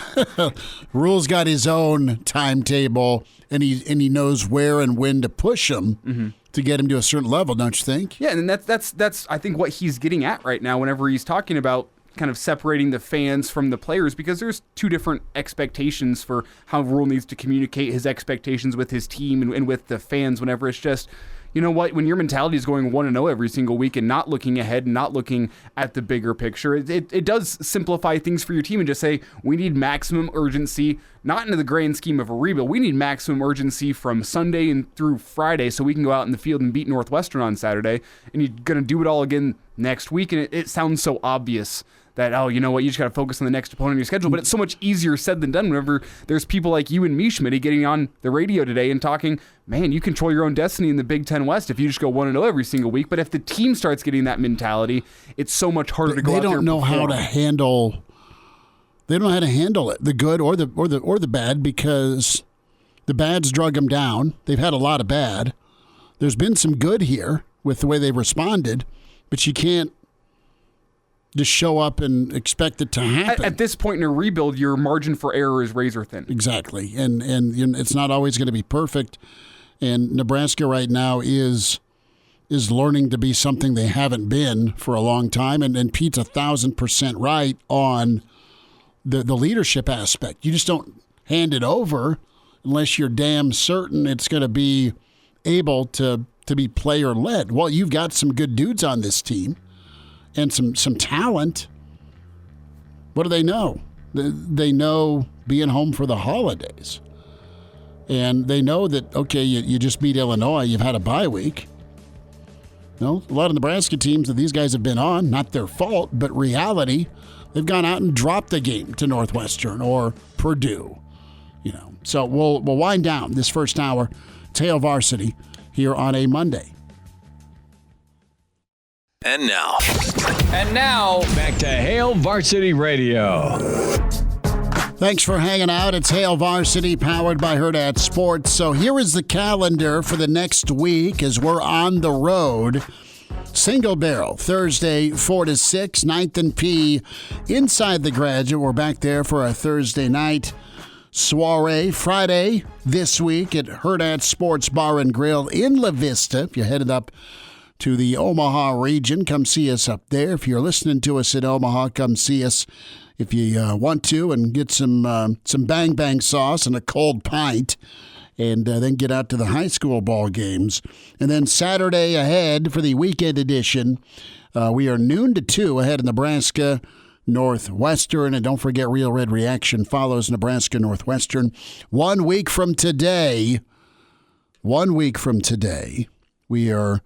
Rhule's got his own timetable, and he knows where and when to push them to get him to a certain level, don't you think? Yeah, and that's I think what he's getting at right now whenever he's talking about kind of separating the fans from the players, because there's 2 different expectations for how Rhule needs to communicate his expectations with his team and with the fans whenever it's just, you know what, when your mentality is going 1-0 every single week and not looking ahead and not looking at the bigger picture, it does simplify things for your team and just say, we need maximum urgency, not into the grand scheme of a rebuild. We need maximum urgency from Sunday and through Friday so we can go out in the field and beat Northwestern on Saturday. And you're going to do it all again next week. And it sounds so obvious that, oh, you know what, you just got to focus on the next opponent on your schedule. But it's so much easier said than done whenever there's people like you and me, Schmidt, getting on the radio today and talking, man, you control your own destiny in the Big Ten West if you just go 1-0 every single week. But if the team starts getting that mentality, it's so much harder to go out there. They don't know how to handle. They don't know how to handle it, the good or the bad, because the bad's drug them down. They've had a lot of bad. There's been some good here with the way they've responded, but you can't just show up and expect it to happen. At this point in a rebuild, your margin for error is razor thin. Exactly, and you know, it's not always going to be perfect. And Nebraska right now is learning to be something they haven't been for a long time. And Pete's 1,000% right on the leadership aspect. You just don't hand it over unless you're damn certain it's going to be able to be player led. Well, you've got some good dudes on this team and some talent. What do they know? They know being home for the holidays. And they know that, okay, you just beat Illinois, you've had a bye week. No, a lot of Nebraska teams that these guys have been on, not their fault, but reality, they've gone out and dropped a game to Northwestern or Purdue. You know, so we'll wind down this first hour. It's Hail Varsity here on a Monday. And now, back to Hail Varsity Radio. Thanks for hanging out. It's Hail Varsity, powered by Hurrdat Sports. So here is the calendar for the next week as we're on the road. Single Barrel, Thursday, 4 to 6, 9th and P, inside the Graduate. We're back there for a Thursday night soiree. Friday this week at Hurrdat Sports Bar and Grill in La Vista. If you're headed up to the Omaha region, come see us up there. If you're listening to us in Omaha, come see us if you want to, and get some Bang Bang sauce and a cold pint, and then get out to the high school ball games. And then Saturday ahead for the weekend edition, we are noon to 2 ahead of Nebraska Northwestern. And don't forget, Real Red Reaction follows Nebraska Northwestern. 1 week from today, we are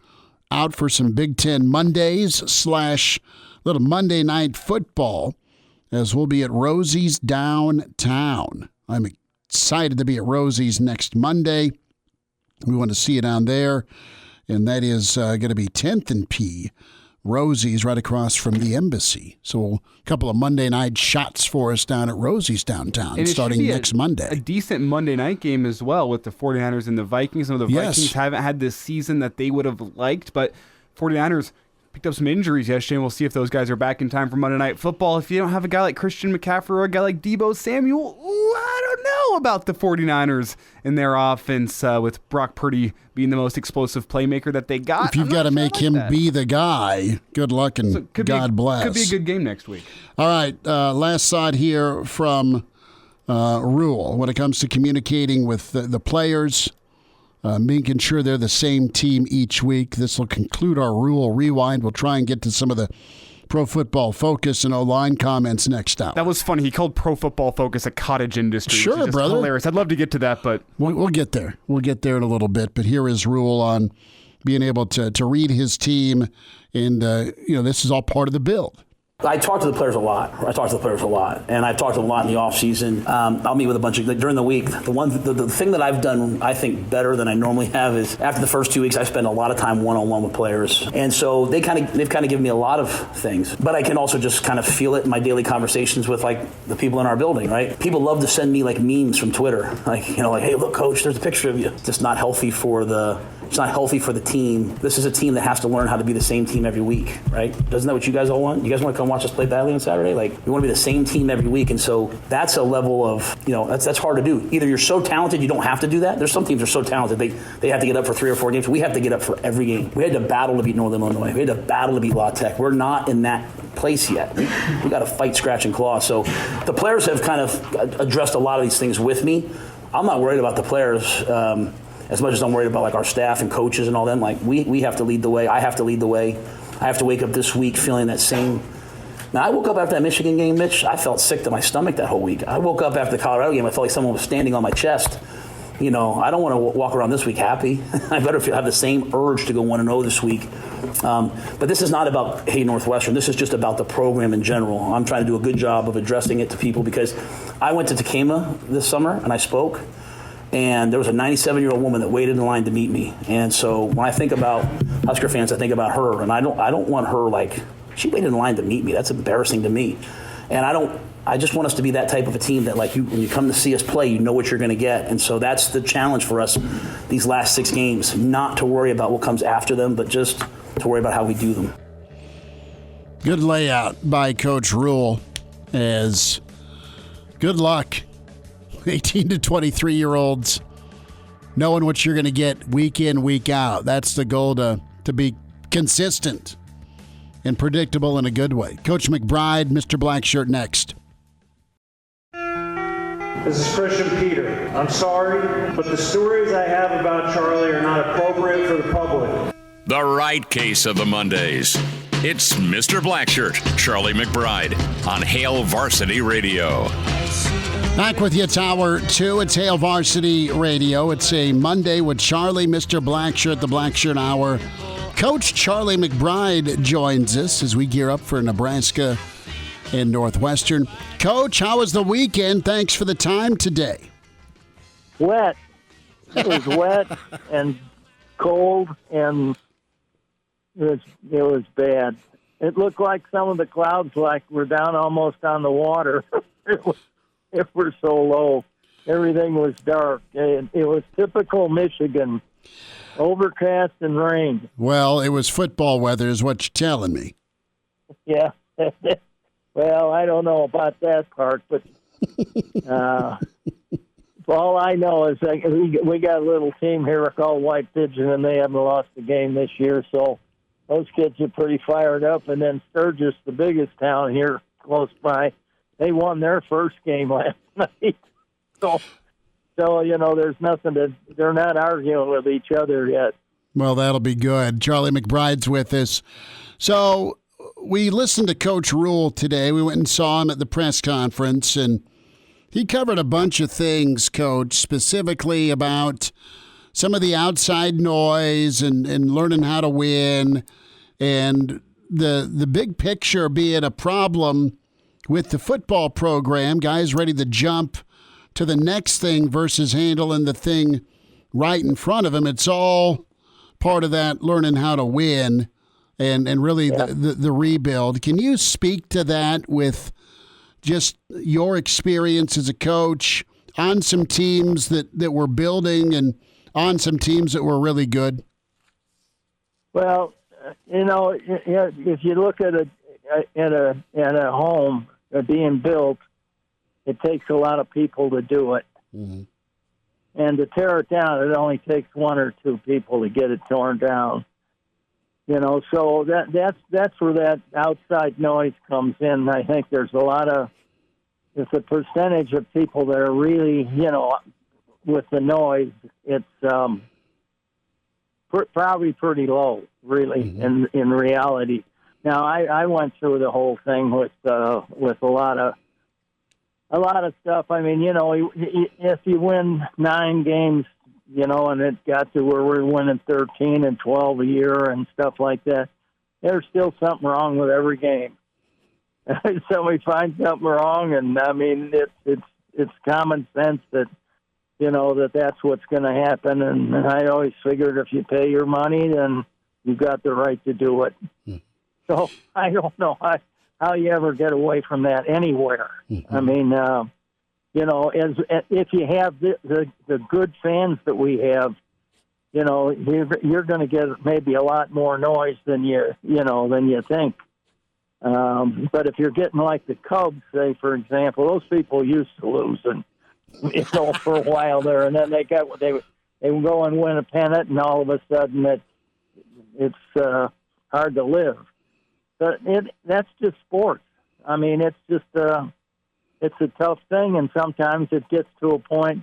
out for some Big Ten Mondays / little Monday night football, as we'll be at Rosie's downtown. I'm excited to be at Rosie's next Monday. We want to see you down there, and that is going to be 10th and P. Rosie's right across from the embassy. So a couple of Monday night shots for us down at Rosie's downtown, starting next Monday. A decent Monday night game as well with the 49ers and the Vikings. Some of the Vikings haven't had this season that they would have liked, but 49ers picked up some injuries yesterday, and we'll see if those guys are back in time for Monday Night Football. If you don't have a guy like Christian McCaffrey or a guy like Deebo Samuel, I don't know about the 49ers and their offense with Brock Purdy being the most explosive playmaker that they got. If you've got to make him be the guy, good luck and God bless. Could be a good game next week. All right, last side here from Rhule when it comes to communicating with the players, making sure they're the same team each week. This will conclude our Rhule Rewind. We'll try and get to some of the Pro Football Focus and O-line comments next hour. That was funny. He called Pro Football Focus a cottage industry. Sure, which is brother. Hilarious. I'd love to get to that, but we'll get there. We'll get there in a little bit. But here is Rhule on being able to read his team, and this is all part of the build. I talk to the players a lot. And I've talked to them a lot in the offseason. I'll meet with a bunch of, during the week. The thing that I've done, I think, better than I normally have is after the first 2 weeks, I spend a lot of time one-on-one with players. And so they've kind of given me a lot of things. But I can also just kind of feel it in my daily conversations with, like, the people in our building, right? People love to send me, like, memes from Twitter. Like, hey, look, coach, there's a picture of you. It's just not healthy for the team. This is a team that has to learn how to be the same team every week, right? Doesn't that what you guys all want? You guys want to come watch us play badly on Saturday? Like, we want to be the same team every week. And so that's a level of, that's hard to do. Either you're so talented you don't have to do that. There's some teams that are so talented they have to get up for 3 or 4 games. We have to get up for every game. We had to battle to beat Northern Illinois. We had to battle to beat La Tech. We're not in that place yet. We got to fight, scratch, and claw. So the players have kind of addressed a lot of these things with me. I'm not worried about the players as much as I'm worried about, like, our staff and coaches and all them. Like, we have to lead the way. I have to lead the way. I have to wake up this week feeling that same. Now, I woke up after that Michigan game, Mitch. I felt sick to my stomach that whole week. I woke up after the Colorado game. I felt like someone was standing on my chest. I don't want to walk around this week happy. I better have the same urge to go 1-0 this week. But this is not about, hey, Northwestern. This is just about the program in general. I'm trying to do a good job of addressing it to people because I went to Tacoma this summer and I spoke. And there was a 97-year-old woman that waited in line to meet me. And so when I think about Husker fans, I think about her. And I don't want her, like, she waited in line to meet me. That's embarrassing to me. And I just want us to be that type of a team that, like, when you come to see us play, you know what you're going to get. And so that's the challenge for us these last 6 games, not to worry about what comes after them, but just to worry about how we do them. Good layout by Coach Rhule as good luck. 18 to 23-year-olds, knowing what you're going to get week in, week out. That's the goal, to be consistent and predictable in a good way. Coach McBride, Mr. Blackshirt, next. This is Christian Peter. I'm sorry, but the stories I have about Charlie are not appropriate for the public. The right case of the Mondays. It's Mr. Blackshirt, Charlie McBride, on Hail Varsity Radio. Back with you, it's Hour 2. It's Hail Varsity Radio. It's a Monday with Charlie, Mr. Blackshirt, the Blackshirt Hour. Coach Charlie McBride joins us as we gear up for Nebraska and Northwestern. Coach, how was the weekend? Thanks for the time today. Wet. It was wet and cold, and it was bad. It looked like some of the clouds were down almost on the water. It were so low. Everything was dark. It was typical Michigan, overcast and rain. Well, it was football weather is what you're telling me. Yeah. Well, I don't know about that part, but all I know is that we got a little team here called White Pigeon, and they haven't lost a game this year, so those kids are pretty fired up. And then Sturgis, the biggest town here close by, they won their first game last night. So there's nothing they're not arguing with each other yet. Well, that'll be good. Charlie McBride's with us. So we listened to Coach Rhule today. We went and saw him at the press conference, and he covered a bunch of things, Coach, specifically about some of the outside noise and learning how to win, and the big picture being a problem with the football program, guys ready to jump to the next thing versus handling the thing right in front of them. It's all part of that learning how to win and really the rebuild. Can you speak to that with just your experience as a coach on some teams that were building and on some teams that were really good? Well, if you look at a home being built, it takes a lot of people to do it. Mm-hmm. And to tear it down, it only takes one or two people to get it torn down. So that's where that outside noise comes in. I think there's it's a percentage of people that are really, with the noise, it's probably pretty low, really, in reality. Now, I went through the whole thing with a lot of stuff. I mean, if you win 9 games, and it got to where we're winning 13 and 12 a year and stuff like that, there's still something wrong with every game. Somebody finds something wrong, and I mean, it's common sense that that's what's going to happen. And I always figured if you pay your money, then you've got the right to do it. So I don't know how you ever get away from that anywhere. I mean, if you have the good fans that we have, you're going to get maybe a lot more noise than you think. But if you're getting like the Cubs, say for example, those people used to lose, and for a while there, and then they would go and win a pennant, and all of a sudden it's hard to live. But that's just sports. I mean, it's just it's a tough thing, and sometimes it gets to a point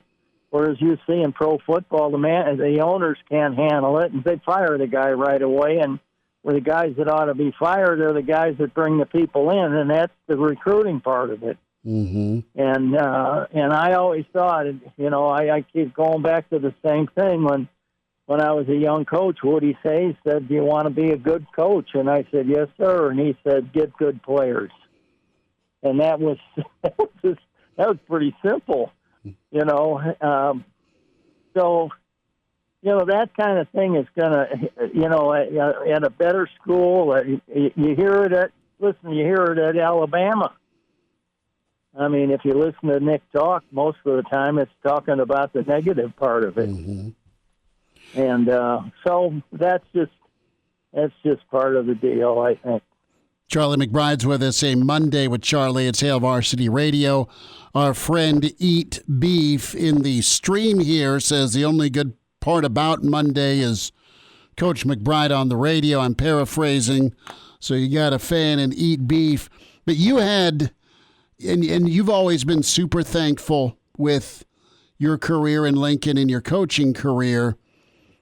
where, as you see in pro football, the owners can't handle it, and they fire the guy right away. And where the guys that ought to be fired are the guys that bring the people in, and that's the recruiting part of it. Mm-hmm. And I always thought, I keep going back to the same thing. When I was a young coach, Woody Say said, "Do you want to be a good coach?" And I said, "Yes, sir." And he said, "Get good players." And that was pretty simple, So, that kind of thing is going to, at a better school, you hear it at Alabama. I mean, if you listen to Nick talk, most of the time it's talking about the negative part of it. Mm-hmm. And so that's just part of the deal, I think. Charlie McBride's with us, a Monday with Charlie. It's Hail Varsity Radio. Our friend Eat Beef in the stream here says the only good part about Monday is Coach McBride on the radio. I'm paraphrasing. So you got a fan in Eat Beef. But you had, and you've always been super thankful with your career in Lincoln and your coaching career.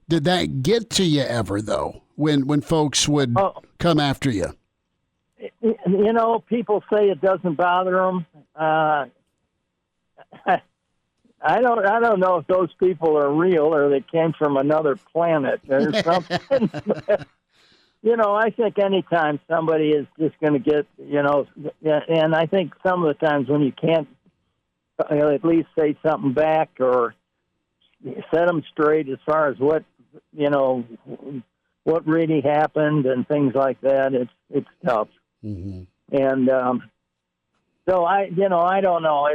Did that get to you ever, though, when folks would come after you? People say it doesn't bother them. I don't know if those people are real or they came from another planet or something. I think anytime somebody is just going to get, and I think some of the times when you can't at least say something back or set them straight as far as what really happened and things like that, it's tough. Mm-hmm. And so I don't know.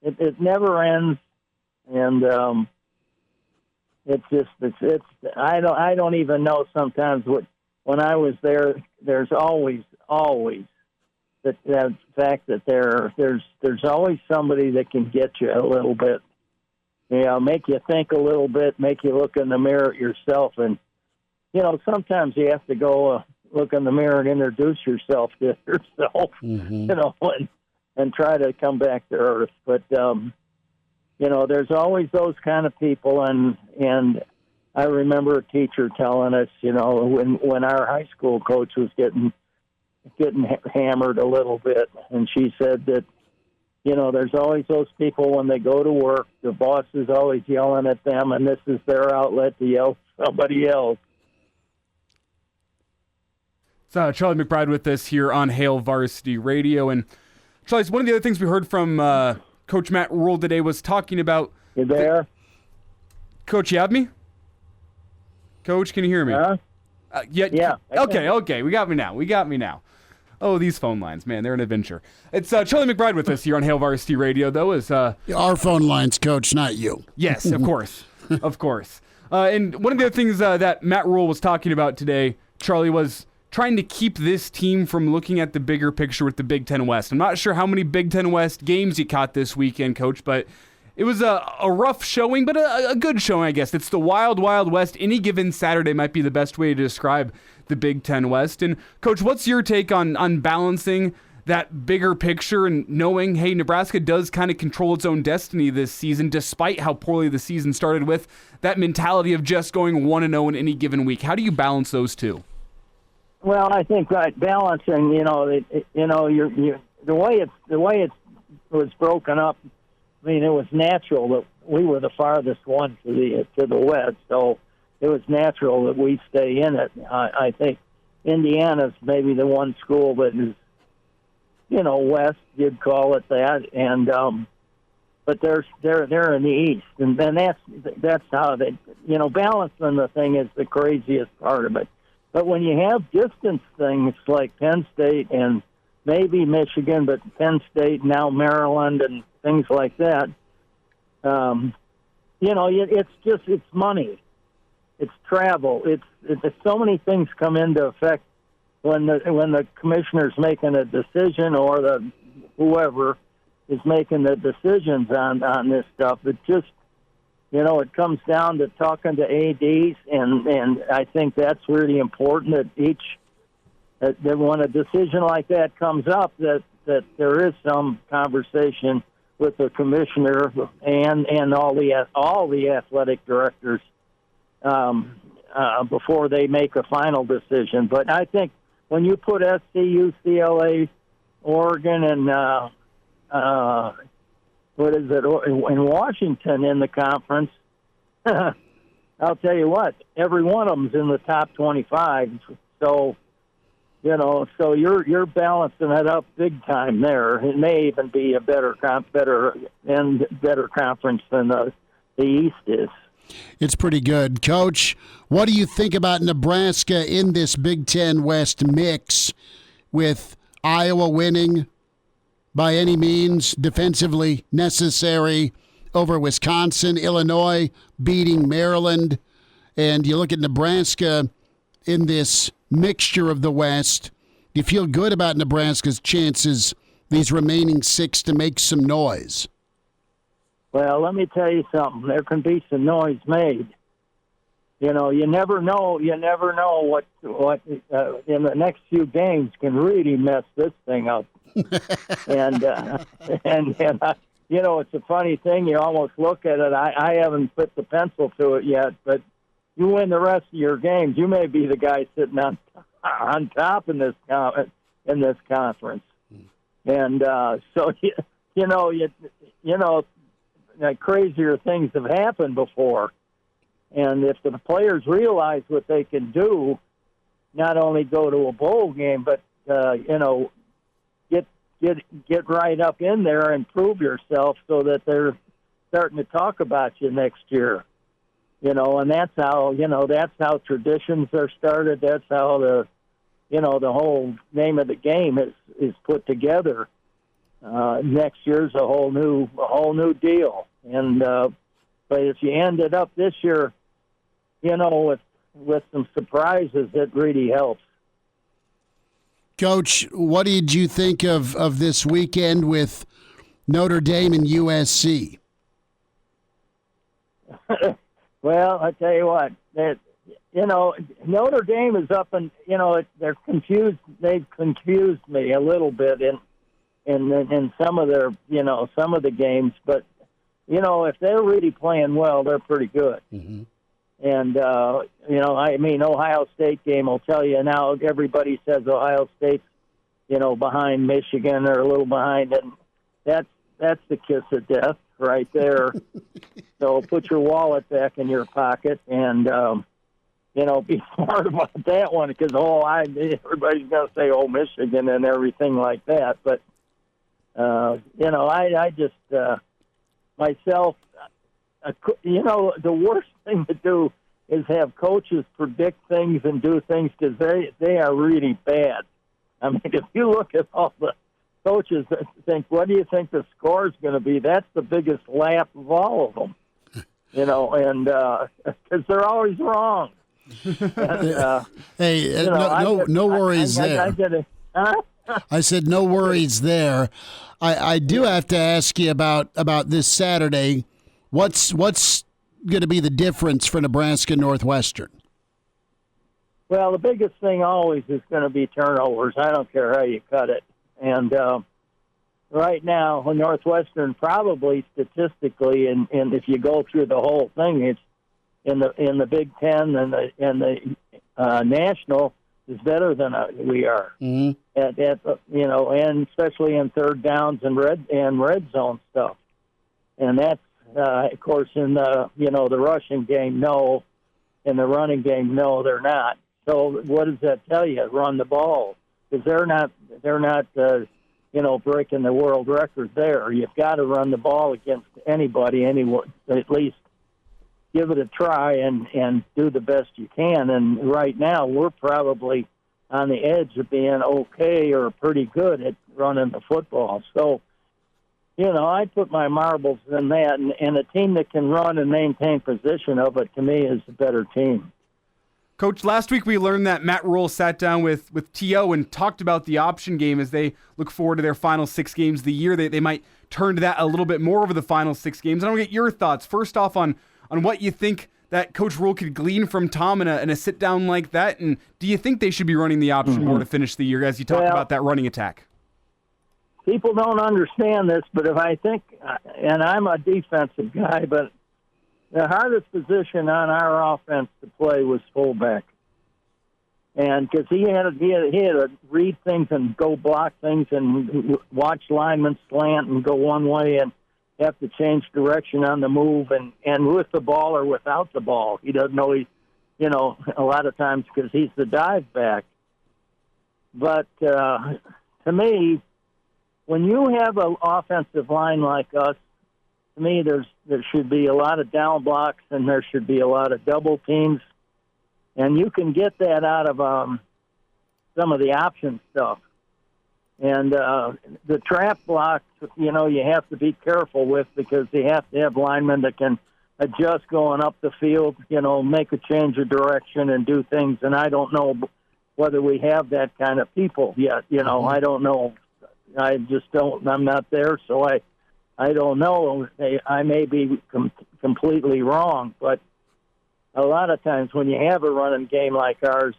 It never ends, and it's I don't even know sometimes when I was there. There's always that fact that there's always somebody that can get you a little bit, make you think a little bit, make you look in the mirror at yourself, and sometimes you have to go look in the mirror and introduce yourself to yourself, mm-hmm. And try to come back to earth. But, there's always those kind of people. And I remember a teacher telling us, when our high school coach was getting hammered a little bit. And she said that, there's always those people when they go to work, the boss is always yelling at them, and this is their outlet to yell at somebody else. So Charlie McBride with us here on Hail Varsity Radio. And Charlie, one of the other things we heard from Coach Matt Rhule today was talking about... You there? Coach, you have me? Coach, can you hear me? Yeah. Okay. We got me now. Oh, these phone lines, man, they're an adventure. It's Charlie McBride with us here on Hail Varsity Radio, though. Our phone lines, Coach, not you. Yes, of course. Of course. And one of the other things that Matt Rhule was talking about today, Charlie, was trying to keep this team from looking at the bigger picture with the Big Ten West? I'm not sure how many Big Ten West games you caught this weekend, Coach, but it was a rough showing, but a good showing, I guess. It's the Wild, Wild West. Any given Saturday might be the best way to describe the Big Ten West. And, Coach, what's your take on balancing that bigger picture and knowing, hey, Nebraska does kind of control its own destiny this season, despite how poorly the season started, with that mentality of just going 1-0 in any given week? How do you balance those two? Well, I think balancing, the way it was broken up. I mean, it was natural that we were the farthest one to the west, so it was natural that we stay in it. I think Indiana's maybe the one school that is, west, you'd call it that, and but they're in the east, and then that's how they, balancing the thing is the craziest part of it. But when you have distance things like Penn State and maybe Michigan, but Penn State, now Maryland, and things like that, it's money, it's travel, it's so many things come into effect when the commissioner's making a decision, or the whoever is making the decisions on this stuff. It just, it comes down to talking to ADs, and I think that's really important that when a decision like that comes up, that there is some conversation with the commissioner and all the athletic directors before they make a final decision. But I think when you put SC, UCLA, Oregon, and in Washington in the conference, I'll tell you what, every one of them's in the top 25. So, so you're balancing it up big time there. It may even be a better conference than the East is. It's pretty good. Coach, what do you think about Nebraska in this Big Ten West mix, with Iowa winning by any means defensively necessary over Wisconsin, Illinois beating Maryland, and you look at Nebraska in this mixture of the West? Do you feel good about Nebraska's chances, these remaining 6, to make some noise? Well, let me tell you something. There can be some noise made. You never know. You never know what in the next few games can really mess this thing up. and it's a funny thing. You almost look at it. I haven't put the pencil to it yet, but you win the rest of your games, you may be the guy sitting on top in this conference. And so crazier things have happened before. And if the players realize what they can do, not only go to a bowl game, but get right up in there and prove yourself, so that they're starting to talk about you next year. And that's how traditions are started. That's how the whole name of the game is put together. Next year's a whole new deal. And but if you ended up this year, with some surprises, it really helps. Coach, what did you think of this weekend with Notre Dame and USC? Well, I tell you what, Notre Dame is up, and they're confused. They've confused me a little bit in some of their some of the games, but if they're really playing well, they're pretty good. Mm-hmm. And Ohio State game will tell you now. Everybody says Ohio State's behind Michigan, or a little behind, and that's the kiss of death right there. So put your wallet back in your pocket and, be smart about that one, because everybody's going to say, Michigan and everything like that. But, I just, myself, the worst thing to do is have coaches predict things and do things, because they are really bad. I mean, if you look at all the coaches that think, what do you think the score is going to be? That's the biggest laugh of all of them, and because they're always wrong. Hey, no worries there. I said no worries there. I do have to ask you about this Saturday. What's going to be the difference for Nebraska Northwestern? Well, the biggest thing always is going to be turnovers. I don't care how you cut it. And right now, Northwestern probably statistically, and if you go through the whole thing, it's in the Big Ten and the national is better than we are. Mm-hmm. And especially in third downs and red zone stuff. And that's of course in the rushing game, no. In the running game, no, they're not. So what does that tell you? Run the ball, because they're not breaking the world record there. You've got to run the ball against anybody, anyone, at least give it a try and do the best you can. And right now we're probably on the edge of being okay or pretty good at running the football. So, I put my marbles in that, and a team that can run and maintain position of it, to me, is a better team. Coach, last week we learned that Matt Rhule sat down with T.O. and talked about the option game as they look forward to their final 6 games of the year. They might turn to that a little bit more over the final 6 games. I want to get your thoughts, first off, on what you think that Coach Rhule could glean from Tom in a sit-down like that, and do you think they should be running the option more to finish the year as you talk about that running attack? People don't understand this, but if I think, and I'm a defensive guy, but the hardest position on our offense to play was fullback. And because he had to read things and go block things and watch linemen slant and go one way and have to change direction on the move and with the ball or without the ball. He doesn't know a lot of times because he's the dive back. But to me, when you have an offensive line like us, to me, there should be a lot of down blocks and there should be a lot of double teams. And you can get that out of some of the option stuff. And the trap blocks, you have to be careful with because you have to have linemen that can adjust going up the field, make a change of direction and do things. And I don't know whether we have that kind of people yet. I don't know. I just don't. I'm not there, so I don't know. I may be completely wrong, but a lot of times when you have a running game like ours,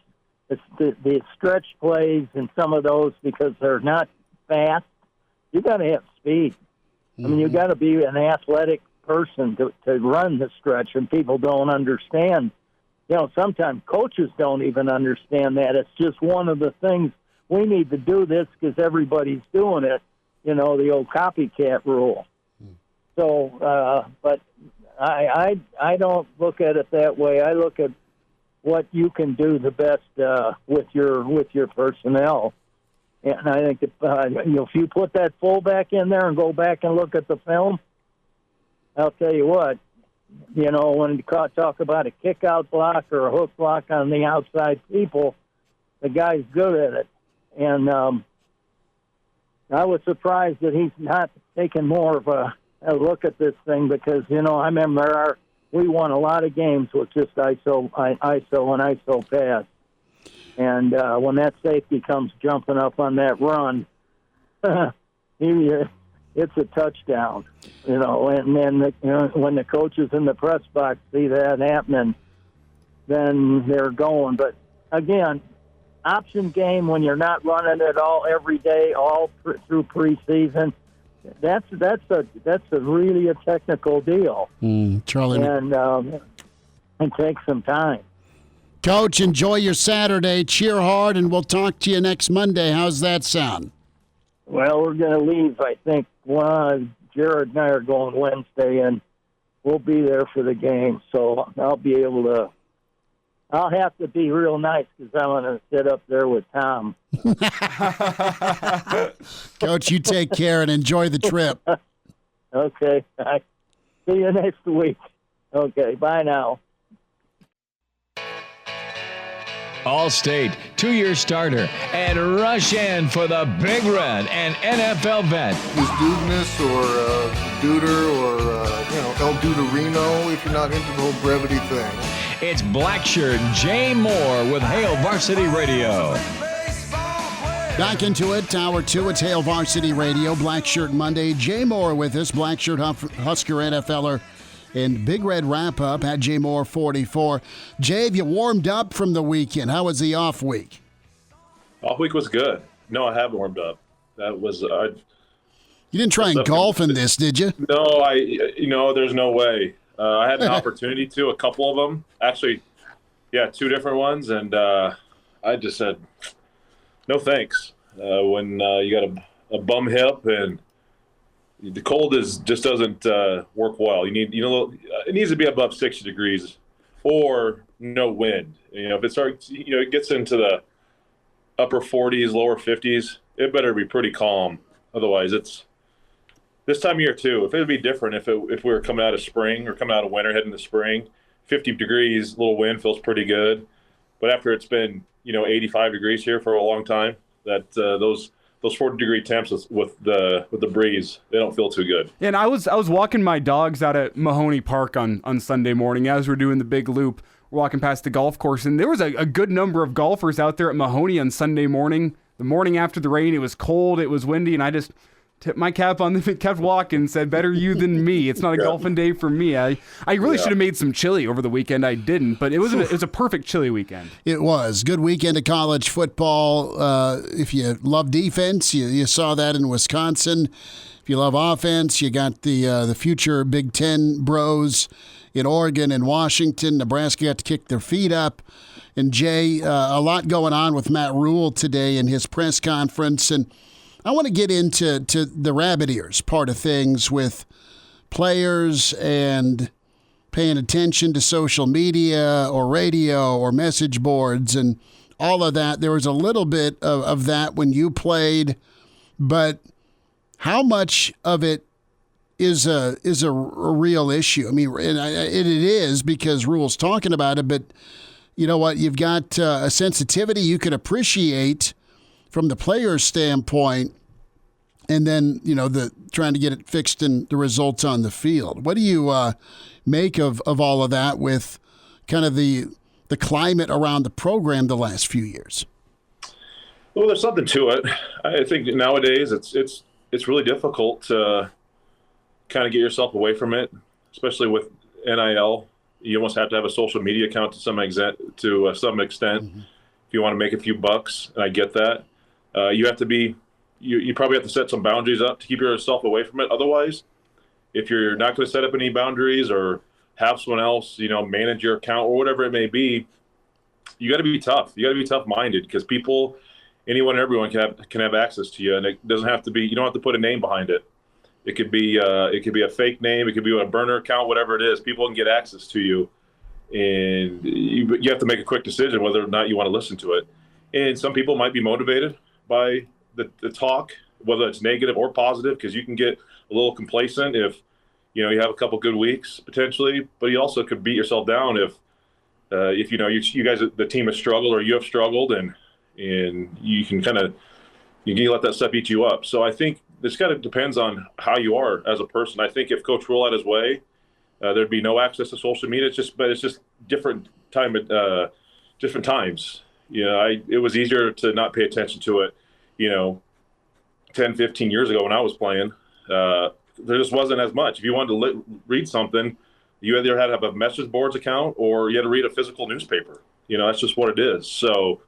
it's the stretch plays and some of those, because they're not fast, you got to have speed. I mean, you got to be an athletic person to run the stretch, and people don't understand. Sometimes coaches don't even understand that. It's just one of the things. We need to do this because everybody's doing it, the old copycat rule. So, but I don't look at it that way. I look at what you can do the best with your personnel. And I think if you put that fullback in there and go back and look at the film, I'll tell you what, when you talk about a kick-out block or a hook block on the outside people, the guy's good at it. And I was surprised that he's not taking more of a look at this thing because, I remember we won a lot of games with just ISO and ISO pass. And when that safety comes jumping up on that run, it's a touchdown, and then when the coaches in the press box see that happening, then they're going. But again, option game when you're not running it all every day, all through preseason, that's a really a technical deal. Charlie, and it takes some time. Coach, enjoy your Saturday. Cheer hard, and we'll talk to you next Monday. How's that sound? Well, we're going to leave, I think. Jared and I are going Wednesday, and we'll be there for the game. So I'll be able to. I'll have to be real nice because I'm going to sit up there with Tom. Coach, you take care and enjoy the trip. Okay. See you next week. Okay. Bye now. All-State, 2-year starter, and rush in for the Big Red and NFL vet. Is Dudeness or Duder or El Duderino if you're not into the whole brevity thing. it's Blackshirt Jay Moore with Hail Varsity Radio. Back into it, Hour 2. It's Hail Varsity Radio, Blackshirt Monday. Jay Moore with us, Blackshirt Husker NFLer, and Big Red Wrap-Up at Jay Moore 44. Jay, have you warmed up from the weekend? How was the off week? Off week was good. No, I haven't warmed up. That was you didn't try and golf in this, did you? No, there's no way. I had an opportunity to, a couple of them. Actually, yeah, 2 different ones, and I just said, no thanks. When you got a bum hip and the cold just doesn't work well. It needs to be above 60 degrees or no wind. If it starts, it gets into the upper 40s, lower 50s, it better be pretty calm. Otherwise, it's this time of year too. If it would be different, if we were coming out of spring or coming out of winter, heading to spring, 50 degrees, little wind feels pretty good. But after it's been 85 degrees here for a long time, that those 40-degree temps with the breeze, they don't feel too good. And I was walking my dogs out at Mahoney Park on Sunday morning as we're doing the big loop. We're walking past the golf course, and there was a good number of golfers out there at Mahoney on Sunday morning. The morning after the rain, it was cold, it was windy, and I just tipped my cap on them and kept walking and said, better you than me. It's not a golfing day for me. I really should have made some chili over the weekend. I didn't, but it was a perfect chili weekend. It was. Good weekend of college football. If you love defense, you saw that in Wisconsin. If you love offense, you got the future Big Ten bros in Oregon and Washington. Nebraska got to kick their feet up. And Jay, a lot going on with Matt Rhule today in his press conference. And I want to get into the rabbit ears part of things with players and paying attention to social media or radio or message boards and all of that. There was a little bit of that when you played, but how much of it is a real issue? I mean, and it is because Rhule's talking about it, but you know what? You've got a sensitivity you could appreciate from the player's standpoint, and then, the trying to get it fixed in the results on the field. What do you make of all of that with kind of the climate around the program the last few years? Well, there's something to it. I think nowadays it's really difficult to kind of get yourself away from it, especially with NIL. You almost have to have a social media account to some extent. Mm-hmm. If you want to make a few bucks, and I get that. You have to be. You probably have to set some boundaries up to keep yourself away from it. Otherwise, if you're not going to set up any boundaries or have someone else, manage your account or whatever it may be, you got to be tough. You got to be tough-minded because people, anyone, and everyone can have access to you, and it doesn't have to be. You don't have to put a name behind it. It could be a fake name. It could be a burner account. Whatever it is, people can get access to you, and you have to make a quick decision whether or not you want to listen to it. And some people might be motivated by the talk, whether it's negative or positive, because you can get a little complacent if you have a couple good weeks potentially, but you also could beat yourself down if you guys, the team has struggled or you have struggled, and you can let that stuff eat you up. So I think this kind of depends on how you are as a person. I think if Coach Rhule had his way, there'd be no access to social media. It's just different different times. It was easier to not pay attention to it. 10, 15 years ago when I was playing, there just wasn't as much. If you wanted to read something, you either had to have a message boards account or you had to read a physical newspaper. That's just what it is. So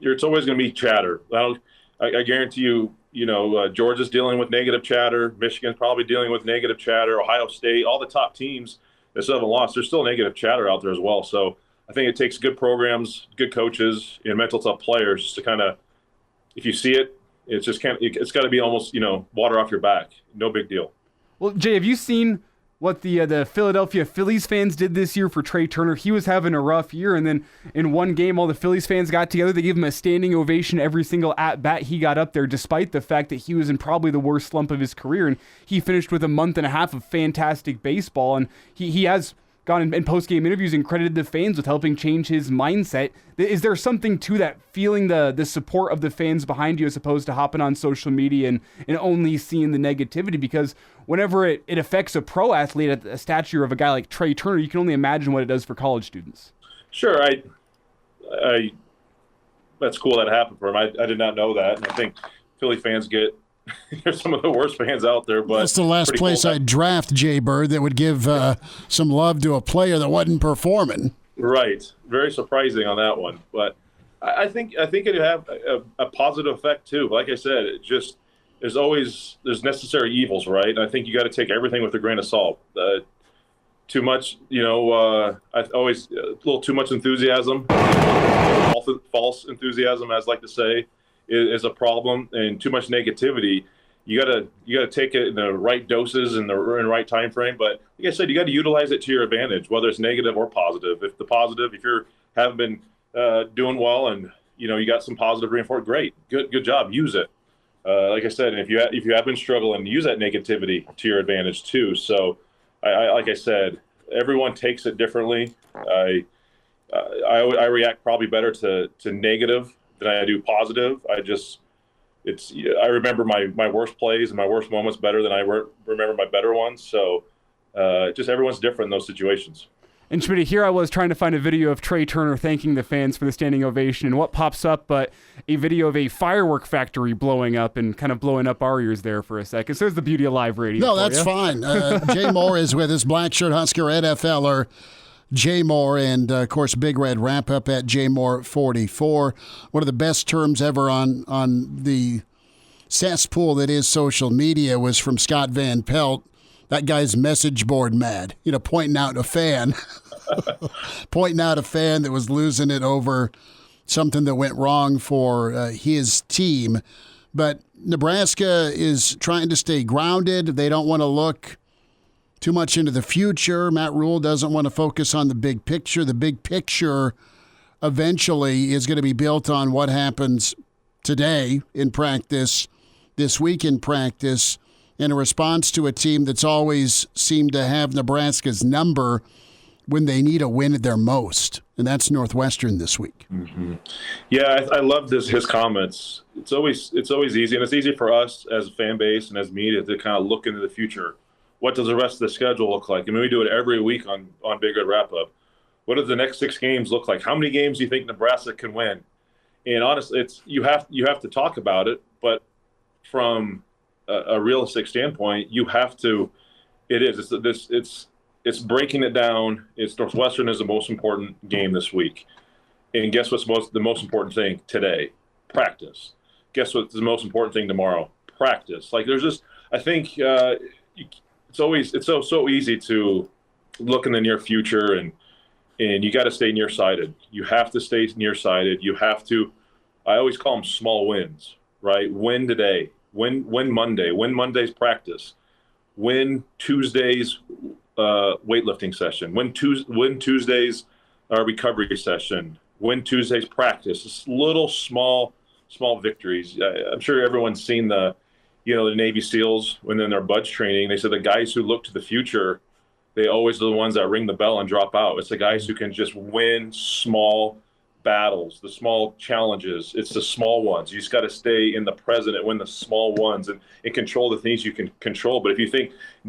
it's always going to be chatter. I guarantee you, Georgia's dealing with negative chatter. Michigan's probably dealing with negative chatter. Ohio State, all the top teams that still haven't lost, there's still negative chatter out there as well. So I think it takes good programs, good coaches, and mental tough players to kind of, if you see it, it's got to be almost, water off your back. No big deal. Well, Jay, have you seen what the Philadelphia Phillies fans did this year for Trey Turner? He was having a rough year, and then in one game, all the Phillies fans got together. They gave him a standing ovation every single at-bat he got up there, despite the fact that he was in probably the worst slump of his career, and he finished with a month and a half of fantastic baseball, and he has gone in post-game interviews and credited the fans with helping change his mindset. Is there something to that, feeling the support of the fans behind you as opposed to hopping on social media and only seeing the negativity? Because whenever it affects a pro athlete at the stature of a guy like Trey Turner, you can only imagine what it does for college students. Sure, I that's cool that it happened for him. I did not know that. And I think Philly fans get they're some of the worst fans out there. But that's the last place I'd draft, Jay Bird, that would give some love to a player that wasn't performing. Right, very surprising on that one. But I think it'd have a positive effect too. Like I said, it just there's necessary evils, right? And I think you got to take everything with a grain of salt. Too much, I always a little too much enthusiasm, false enthusiasm, as I like to say, is a problem, and too much negativity. You gotta take it in the right doses and the right time frame. But like I said, you got to utilize it to your advantage, whether it's negative or positive. If you haven't been doing well and you got some positive reinforcement, great, good job, use it. Like I said, and if you have been struggling, use that negativity to your advantage too. So. I like I said, everyone takes it differently. I react probably better to negative than I do positive. I remember my worst plays and my worst moments better than I remember my better ones. So just everyone's different in those situations. And Schmidt, here I was trying to find a video of Trey Turner thanking the fans for the standing ovation, and what pops up but a video of a firework factory blowing up and kind of blowing up our ears there for a second. So there's the beauty of live radio. No, that's fine. Jay Moore is with us, Blackshirt Husker NFLer Jay Moore, and of course, Big Red wrap-up at JMoore44. One of the best terms ever on the cesspool that is social media was from Scott Van Pelt. That guy's message board mad, pointing out a fan, that was losing it over something that went wrong for his team. But Nebraska is trying to stay grounded. They don't want to look too much into the future. Matt Rhule doesn't want to focus on the big picture. The big picture eventually is going to be built on what happens today in practice, this week in practice, in a response to a team that's always seemed to have Nebraska's number when they need a win at their most, and that's Northwestern this week. Mm-hmm. Yeah, I love his comments. It's always easy, and it's easy for us as a fan base and as media to kind of look into the future. What does the rest of the schedule look like? I mean, we do it every week on Big Red Wrap-Up. What do the next 6 games look like? How many games do you think Nebraska can win? And honestly, you have to talk about it, but from a realistic standpoint, you have to. It's breaking it down. Northwestern is the most important game this week, and guess what's the most important thing today? Practice. Guess what's the most important thing tomorrow? Practice. Like I think it's so easy to look in the near future, and you got to stay nearsighted. You have to stay nearsighted. You have to. I always call them small wins, right? Win today. Win Monday. Win Monday's practice. Win Tuesday's weightlifting session. Win Tuesday's recovery session. Win Tuesday's practice. It's little small victories. I'm sure everyone's seen the Navy SEALs when they're in their BUDS training. They said the guys who look to the future, they always are the ones that ring the bell and drop out. It's the guys who can just win small battles, the small challenges. It's the small ones. You just got to stay in the present and win the small ones and control the things you can control. But if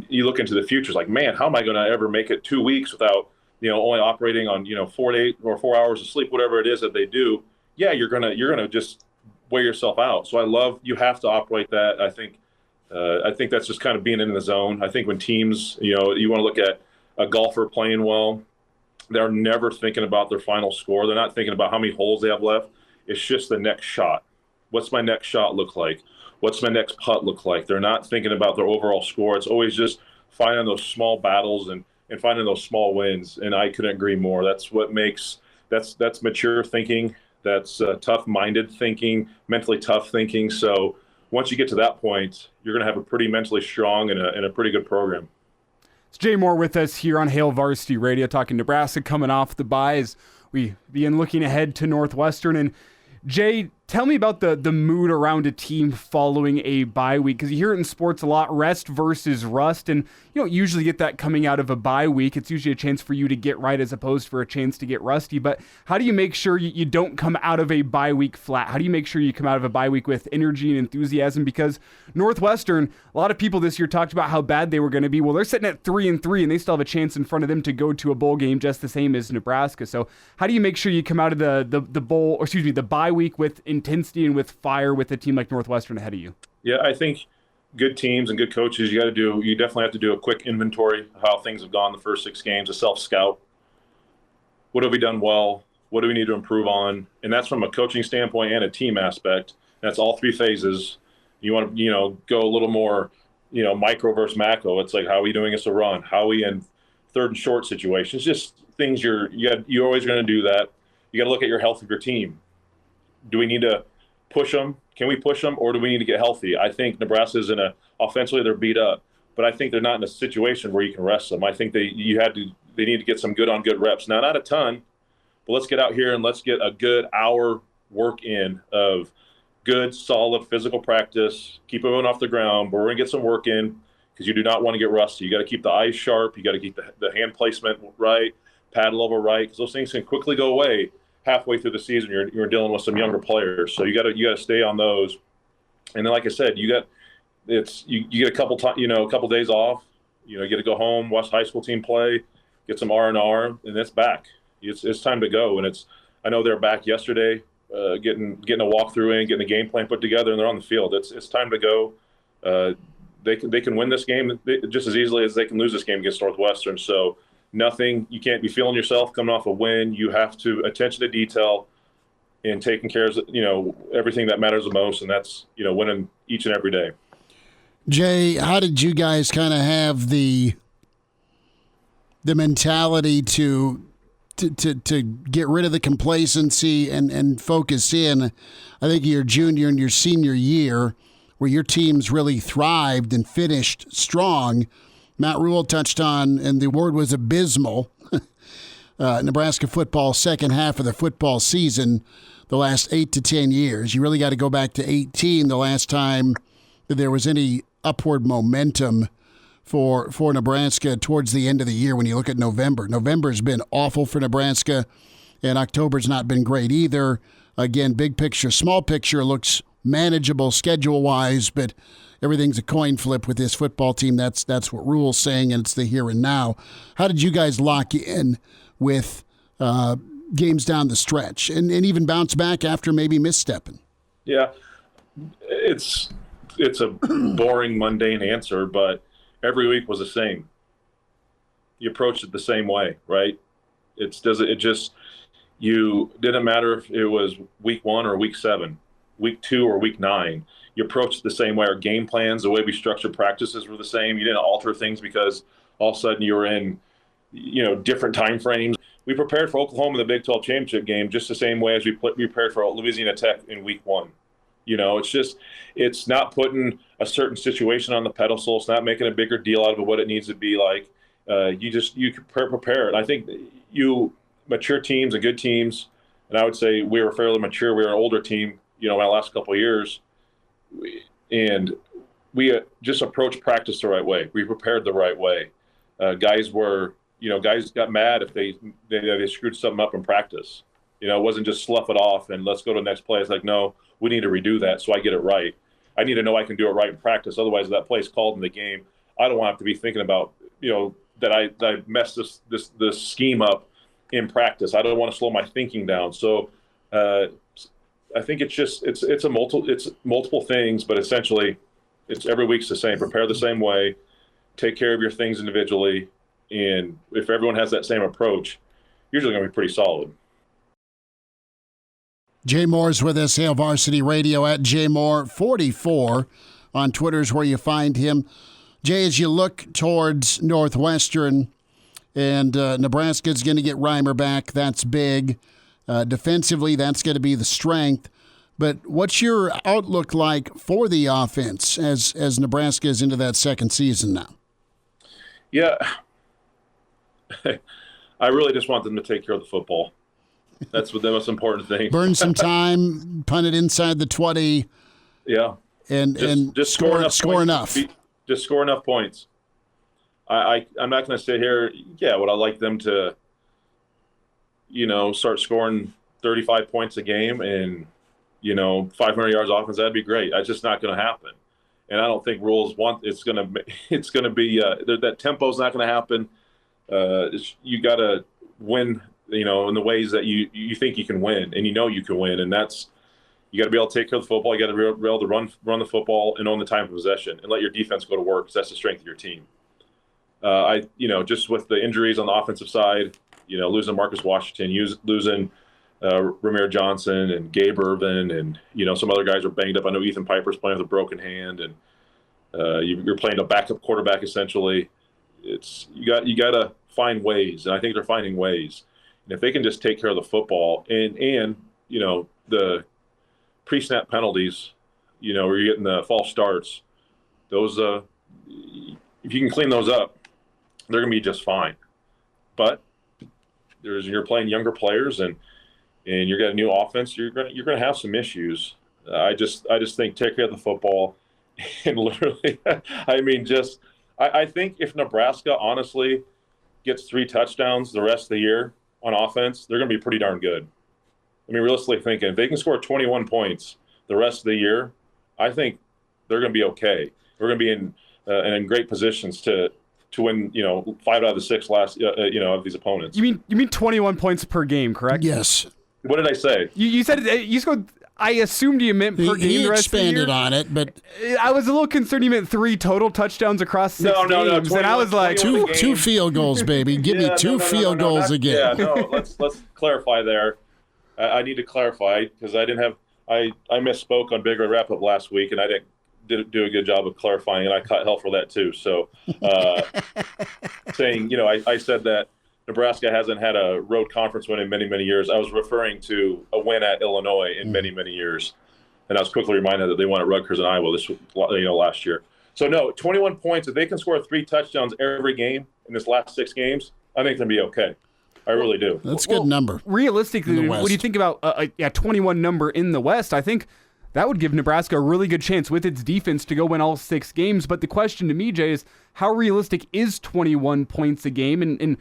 you look into the future, it's like, man, how am I going to ever make it 2 weeks without, only operating on, 4 hours of sleep, whatever it is that they do. Yeah, you're going to just wear yourself out. So you have to operate that. I think that's just kind of being in the zone. I think when teams, you want to look at a golfer playing well, they're never thinking about their final score. They're not thinking about how many holes they have left. It's just the next shot. What's my next shot look like? What's my next putt look like? They're not thinking about their overall score. It's always just finding those small battles and finding those small wins. And I couldn't agree more. That's what that's mature thinking. That's tough-minded thinking, mentally tough thinking. So once you get to that point, you're going to have a pretty mentally strong and a pretty good program. It's Jay Moore with us here on Hail Varsity Radio, talking Nebraska coming off the bye as we begin looking ahead to Northwestern. And Jay, Tell me about the mood around a team following a bye week, because you hear it in sports a lot, rest versus rust, and you don't usually get that coming out of a bye week. It's usually a chance for you to get right as opposed for a chance to get rusty. But how do you make sure you don't come out of a bye week flat? How do you make sure you come out of a bye week with energy and enthusiasm? Because Northwestern, a lot of people this year talked about how bad they were going to be. Well, they're sitting at 3-3, and they still have a chance in front of them to go to a bowl game just the same as Nebraska. So how do you make sure you come out of the bye week with intensity and with fire with a team like Northwestern ahead of you? Yeah, I think good teams and good coaches, you definitely have to do a quick inventory of how things have gone the first 6 games, a self-scout. What have we done well? What do we need to improve on? And that's from a coaching standpoint and a team aspect. That's all 3 phases. You want to, go a little more, micro versus macro. It's like, how are we doing against a run? How are we in third and short situations? Just things you're always going to do that. You got to look at your health of your team. Do we need to push them? Can we push them, or do we need to get healthy? I think Nebraska's offensively they're beat up, but I think they're not in a situation where you can rest them. I think they need to get some good on good reps. Now, not a ton, but let's get out here and let's get a good hour work in of good, solid physical practice. Keep everyone off the ground, but we're gonna get some work in because you do not want to get rusty. You got to keep the eyes sharp. You got to keep the hand placement right, pad level right, because those things can quickly go away. Halfway through the season, you're dealing with some younger players, so you got to stay on those. And then, like I said, you get a couple days off. You get to go home, watch the high school team play, get some R&R, and it's back. It's time to go. And I know they're back yesterday, getting a walkthrough in, getting a game plan put together, and they're on the field. It's time to go. They can win this game just as easily as they can lose this game against Northwestern. So. You can't be feeling yourself coming off a win. You have to attention to detail and taking care of, everything that matters the most. And that's, winning each and every day. Jay, how did you guys kind of have the mentality to get rid of the complacency and focus in? I think your junior and your senior year where your teams really thrived and finished strong. Matt Rhule touched on, and the word was abysmal, Nebraska football second half of the football season the last 8 to 10 years. You really got to go back to 18, the last time that there was any upward momentum for Nebraska towards the end of the year when you look at November. November's been awful for Nebraska, and October's not been great either. Again, big picture, small picture looks manageable schedule-wise, but everything's a coin flip with this football team. That's what Rhule's saying, and it's the here and now. How did you guys lock in with games down the stretch and even bounce back after maybe misstepping? Yeah, it's a boring, mundane answer, but every week was the same. You approached it the same way, right? You didn't matter if it was week 1 or week 7, week 2 or week 9. You approach it the same way. Our game plans, the way we structured practices were the same. You didn't alter things because all of a sudden you were in, different time frames. We prepared for Oklahoma in the Big 12 championship game just the same way as we prepared for Louisiana Tech in week 1. It's not putting a certain situation on the pedestal. It's not making a bigger deal out of what it needs to be like. You prepare it. I think you mature teams and good teams, and I would say we were fairly mature. We were an older team, in the last couple of years. And we just approached practice the right way. We prepared the right way. Guys got mad if they screwed something up in practice. It wasn't just slough it off and let's go to the next play. It's like, no, we need to redo that so I get it right. I need to know I can do it right in practice. Otherwise, that play's called in the game. I don't want to have to be thinking about, that I messed this scheme up in practice. I don't want to slow my thinking down. So I think it's multiple things, but essentially it's every week's the same. Prepare the same way, take care of your things individually, and if everyone has that same approach, usually going to be pretty solid. Jay Moore's with us, Hail Varsity Radio at JMoore44 on Twitter is where you find him. Jay, as you look towards Northwestern and Nebraska's going to get Reimer back, that's big. Defensively, that's going to be the strength. But what's your outlook like for the offense as Nebraska is into that second season now? Yeah. I really just want them to take care of the football. That's the most important thing. Burn some time, punt it inside the 20. Yeah. And just score enough. Just score enough points. I'm not going to sit here. Yeah, would I like them to, start scoring 35 points a game and, 500 yards offense? That'd be great. That's just not going to happen. And I don't think Rhule's want it's going to be that tempo's not going to happen. You got to win, in the ways that you think you can win, and you can win, and that's. You got to be able to take care of the football. You got to be able to run the football and own the time of possession, and let your defense go to work, because that's the strength of your team. Just with the injuries on the offensive side, losing Marcus Washington, losing Ramir Johnson and Gabe Irvin, and some other guys are banged up. I know Ethan Piper's playing with a broken hand, and you're playing a backup quarterback essentially. You got to find ways, and I think they're finding ways. And if they can just take care of the football and the pre-snap penalties, where you're getting the false starts, those if you can clean those up, they're going to be just fine. But you're playing younger players, and you're getting a new offense. You're going to have some issues. I just think take care of the football, and literally, I think if Nebraska honestly gets 3 touchdowns the rest of the year on offense, they're going to be pretty darn good. Realistically thinking, if they can score 21 points the rest of the year, I think they're going to be okay. We're going to be in great positions to win, 5 out of the 6 last, of these opponents. You mean 21 points per game, correct? Yes. What did I say? You said you scored. I assumed you meant per game. He the rest expanded of the year. On it, but I was a little concerned. You meant 3 total touchdowns across 6 games, 21, and I was like, two field goals, baby. Give me 2 field goals again. Yeah, no. Let's clarify there. I need to clarify, because I didn't have I misspoke on Big Red Wrap Up last week, and I didn't do a good job of clarifying, and I caught hell for that too. So saying, I said that Nebraska hasn't had a road conference win in many, many years. I was referring to a win at Illinois in many, many years. And I was quickly reminded that they won at Rutgers and Iowa last year. So no, 21 points. If they can score 3 touchdowns every game in this last 6 games, I think they'll be okay. I really do. That's a good number. Realistically, when you think about a 21 number in the West, I think that would give Nebraska a really good chance with its defense to go win all 6 games. But the question to me, Jay, is how realistic is 21 points a game?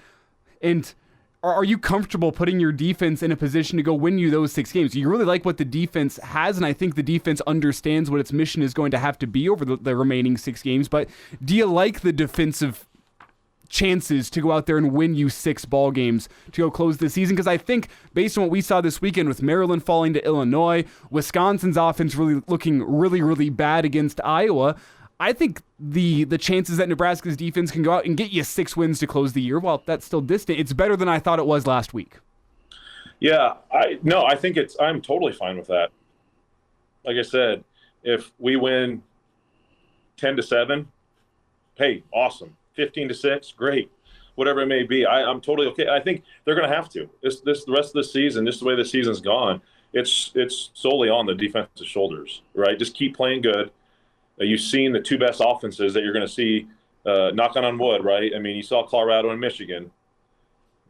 And are you comfortable putting your defense in a position to go win you those 6 games? You really like what the defense has, and I think the defense understands what its mission is going to have to be over the remaining 6 games. But do you like the defensive chances to go out there and win you 6 ball games to go close the season? Because I think based on what we saw this weekend with Maryland falling to Illinois, Wisconsin's offense really looking really, really bad against Iowa, I think the chances that Nebraska's defense can go out and get you 6 wins to close the year, well, that's still distant. It's better than I thought it was last week. Yeah, I think I'm totally fine with that. Like I said, if we win 10-7, hey, awesome. 15-6, great. Whatever it may be, I'm totally okay. I think they're going to have to. This the rest of the season, just the way the season's gone, it's solely on the defensive shoulders, right? Just keep playing good. You've seen the 2 best offenses that you're going to see, knocking on wood, right? You saw Colorado and Michigan,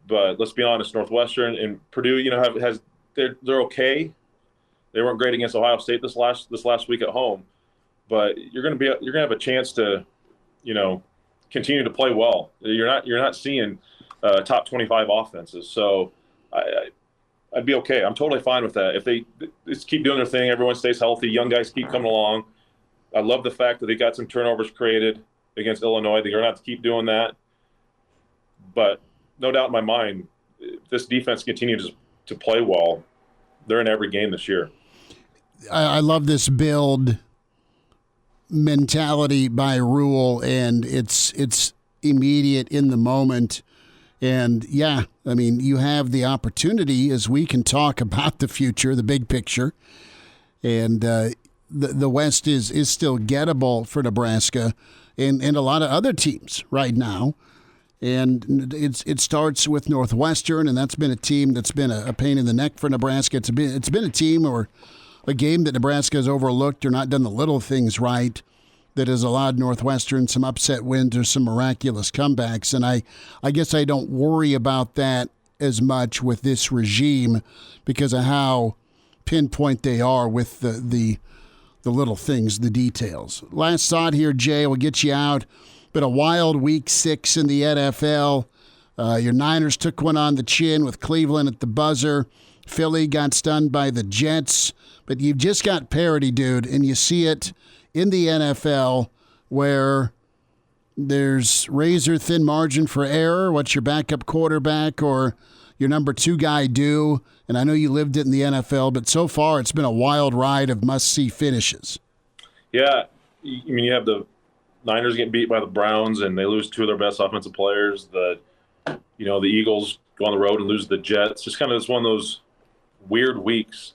but let's be honest, Northwestern and Purdue, they're okay. They weren't great against Ohio State this last week at home, but you're going to have a chance to, continue to play well. You're not seeing top 25 offenses, so I'd be okay. I'm totally fine with that. If they just keep doing their thing, everyone stays healthy, young guys keep coming along. I love the fact that they got some turnovers created against Illinois. They're going to have to keep doing that. But no doubt in my mind, if this defense continues to play well, they're in every game this year. I love this build mentality by Rhule, and it's immediate in the moment. And, yeah, you have the opportunity, as we can talk about the future, the big picture, and the West is still gettable for Nebraska and a lot of other teams right now. And it starts with Northwestern, and that's been a team that's been a pain in the neck for Nebraska. It's been a team or a game that Nebraska has overlooked or not done the little things right that has allowed Northwestern some upset wins or some miraculous comebacks. And I guess I don't worry about that as much with this regime because of how pinpoint they are with the little things, the details. Last thought here, Jay, we'll get you out. Been a wild week 6 in the NFL. Your Niners took one on the chin with Cleveland at the buzzer. Philly got stunned by the Jets. But you've just got parity, dude, and you see it in the NFL where there's razor-thin margin for error. What's your backup quarterback or your number 2 guy do? And I know you lived it in the NFL, but so far it's been a wild ride of must-see finishes. Yeah, I mean, you have the Niners getting beat by the Browns, and they lose 2 of their best offensive players. The Eagles go on the road and lose the Jets. Just kind of one of those weird weeks.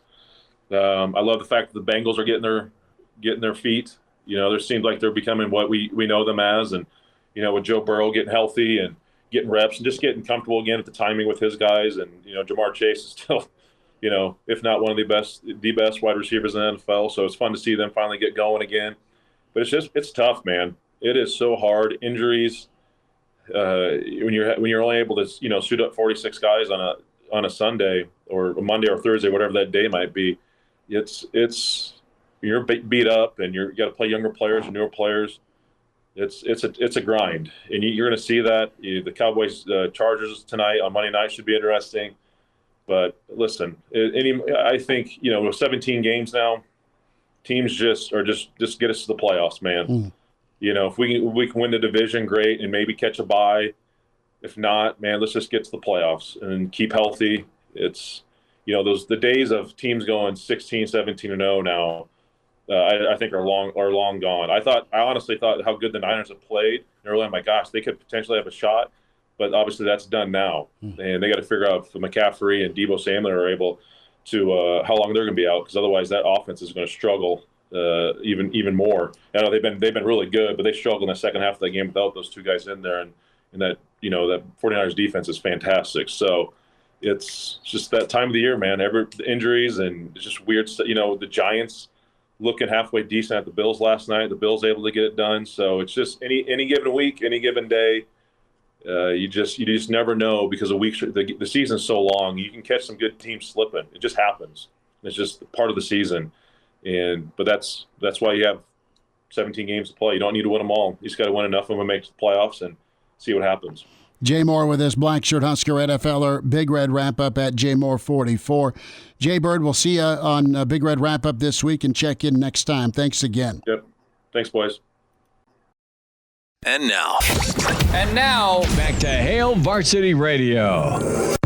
I love the fact that the Bengals are getting their feet. There seems like they're becoming what we know them as, and with Joe Burrow getting healthy and getting reps and just getting comfortable again at the timing with his guys, and Jamar Chase is still, if not one of the best wide receivers in the NFL. So it's fun to see them finally get going again. But it's tough, man. It is so hard. Injuries. When you're only able to suit up 46 guys on a Sunday or a Monday or Thursday, whatever that day might be, you're beat up, and you got to play younger players and newer players. It's a grind, and you're going to see that. The Cowboys Chargers tonight on Monday night should be interesting. But listen, I think with 17 games now, teams just get us to the playoffs, man. If we can win the division, great, and maybe catch a bye. If not, man, let's just get to the playoffs and keep healthy. It's the days of teams going 16, 17-0 now. I think are long gone. I honestly thought how good the Niners have played early. I'm like, gosh, they could potentially have a shot, but obviously that's done now, and they got to figure out if McCaffrey and Deebo Samuel are able to how long they're going to be out, because otherwise that offense is going to struggle even more. I know they've been really good, but they struggled in the second half of that game without those 2 guys in there, and that that 49ers defense is fantastic. So it's just that time of the year, man. The injuries and it's just weird. The Giants looking halfway decent at the Bills last night. The Bills able to get it done. So it's just any given week, any given day, you just never know, because the season's so long. You can catch some good teams slipping. It just happens. It's just part of the season. But that's why you have 17 games to play. You don't need to win them all. You just got to win enough of them to make the playoffs and see what happens. Jay Moore with us, Blackshirt Husker NFLer, Big Red Wrap-Up at JMoore44. Jay Bird, we'll see you on Big Red Wrap-Up this week and check in next time. Thanks again. Yep. Thanks, boys. And now, back to Hail Varsity Radio.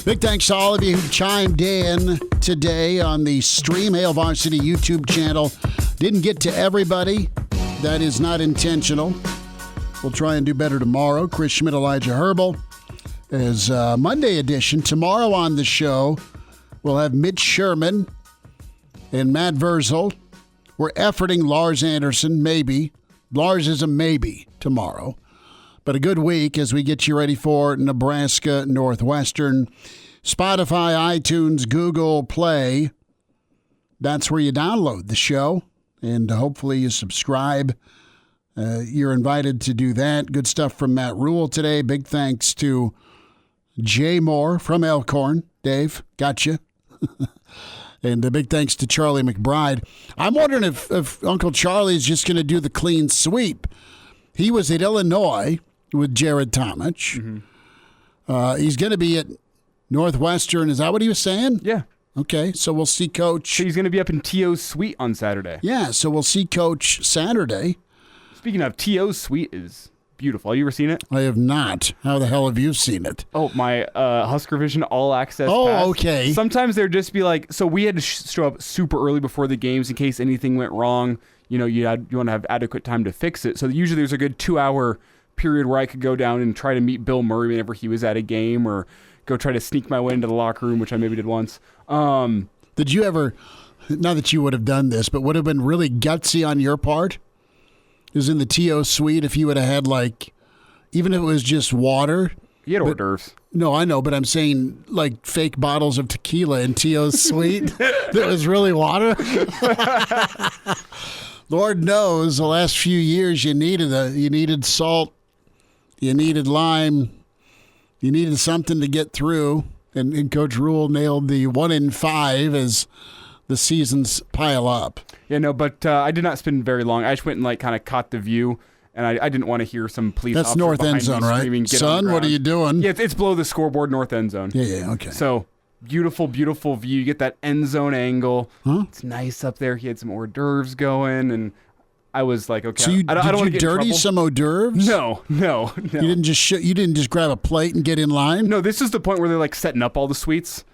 Big thanks to all of you who chimed in today on the Stream Hail Varsity YouTube channel. Didn't get to everybody. That is not intentional. We'll try and do better tomorrow. Chris Schmidt, Elijah Herbel is Monday edition. Tomorrow on the show, we'll have Mitch Sherman and Matt Rhule. We're efforting Lars Anderson, maybe. Lars is a maybe tomorrow. But a good week as we get you ready for Nebraska, Northwestern. Spotify, iTunes, Google Play. That's where you download the show. And hopefully you subscribe. You're invited to do that. Good stuff from Matt Rhule today. Big thanks to Jay Moore from Elkhorn. Dave, gotcha. And a big thanks to Charlie McBride. I'm wondering if Uncle Charlie's just going to do the clean sweep. He was at Illinois with Jared Tomich. Mm-hmm. He's going to be at Northwestern. Is that what he was saying? Yeah. Okay, so we'll see Coach. So he's going to be up in T.O.'s suite on Saturday. Yeah, so we'll see Coach Saturday. Speaking of, T.O.'s suite is beautiful. Have you ever seen it? I have not. How the hell have you seen it? Oh, my Husker Vision All Access Oh, pass. okay. Sometimes there'd just be like, so we had to show up super early before the games in case anything went wrong. You want to have adequate time to fix it. So usually there's a good 2-hour period where I could go down and try to meet Bill Murray whenever he was at a game, or go try to sneak my way into the locker room, which I maybe did once. Did you ever, not that you would have done this, but would have been really gutsy on your part? Is in the T.O. suite if you would have had, like, even if it was just water. You had hors d'oeuvres. No, I know, but I'm saying like fake bottles of tequila in T.O.'s suite that was really water. Lord knows the last few years you needed salt, you needed lime, You needed something to get through, and Coach Rhule nailed the 1-5 as the seasons pile up. Yeah, no, but I did not spend very long. I just went and kind of caught the view, and I didn't want to hear some police officer north end zone, right? Screaming, Son, what are you doing? Yeah, it's below the scoreboard, north end zone. Yeah, okay. So beautiful, beautiful view. You get that end zone angle. Huh? It's nice up there. He had some hors d'oeuvres going, and I was like, okay. So I don't want to get dirty some hors d'oeuvres? No. You didn't just grab a plate and get in line? No, this is the point where they're setting up all the suites.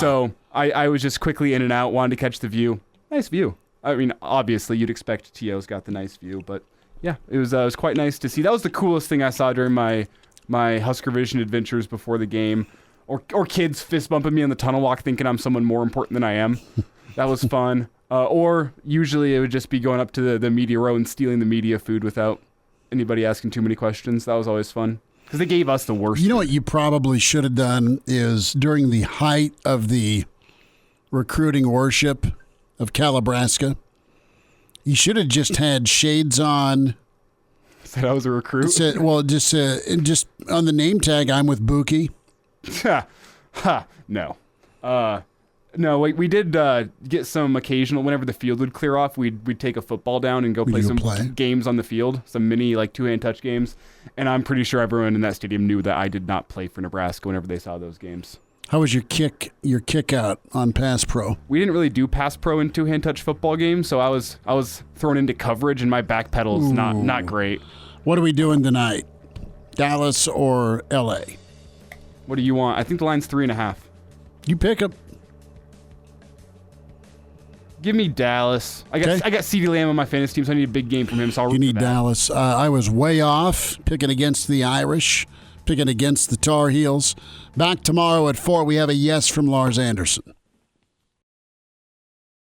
So I was just quickly in and out, wanted to catch the view. Nice view. I mean, obviously you'd expect T.O.'s got the nice view, but yeah, it was quite nice to see. That was the coolest thing I saw during my Husker Vision adventures before the game. Or kids fist bumping me on the tunnel walk thinking I'm someone more important than I am. That was fun. Or usually it would just be going up to the media row and stealing the media food without anybody asking too many questions. That was always fun. Because they gave us the worst. You know what you probably should have done is during the height of the recruiting worship of Calabrasca, you should have just had shades on. Said I was a recruit? Just on the name tag, I'm with Buki. No. No, we did get some occasional, whenever the field would clear off, we'd take a football down and go play some games on the field, some mini two-hand touch games. And I'm pretty sure everyone in that stadium knew that I did not play for Nebraska whenever they saw those games. How was your kick out on Pass Pro? We didn't really do Pass Pro in two-hand touch football games, so I was thrown into coverage, and my back pedal is not great. What are we doing tonight? Dallas or L.A.? What do you want? I think the line's 3.5. You pick up. Give me Dallas. I got CeeDee Lamb on my fantasy team, so I need a big game from him. So you need Dallas. I was way off, picking against the Irish, picking against the Tar Heels. Back tomorrow at 4, we have a yes from Lars Anderson.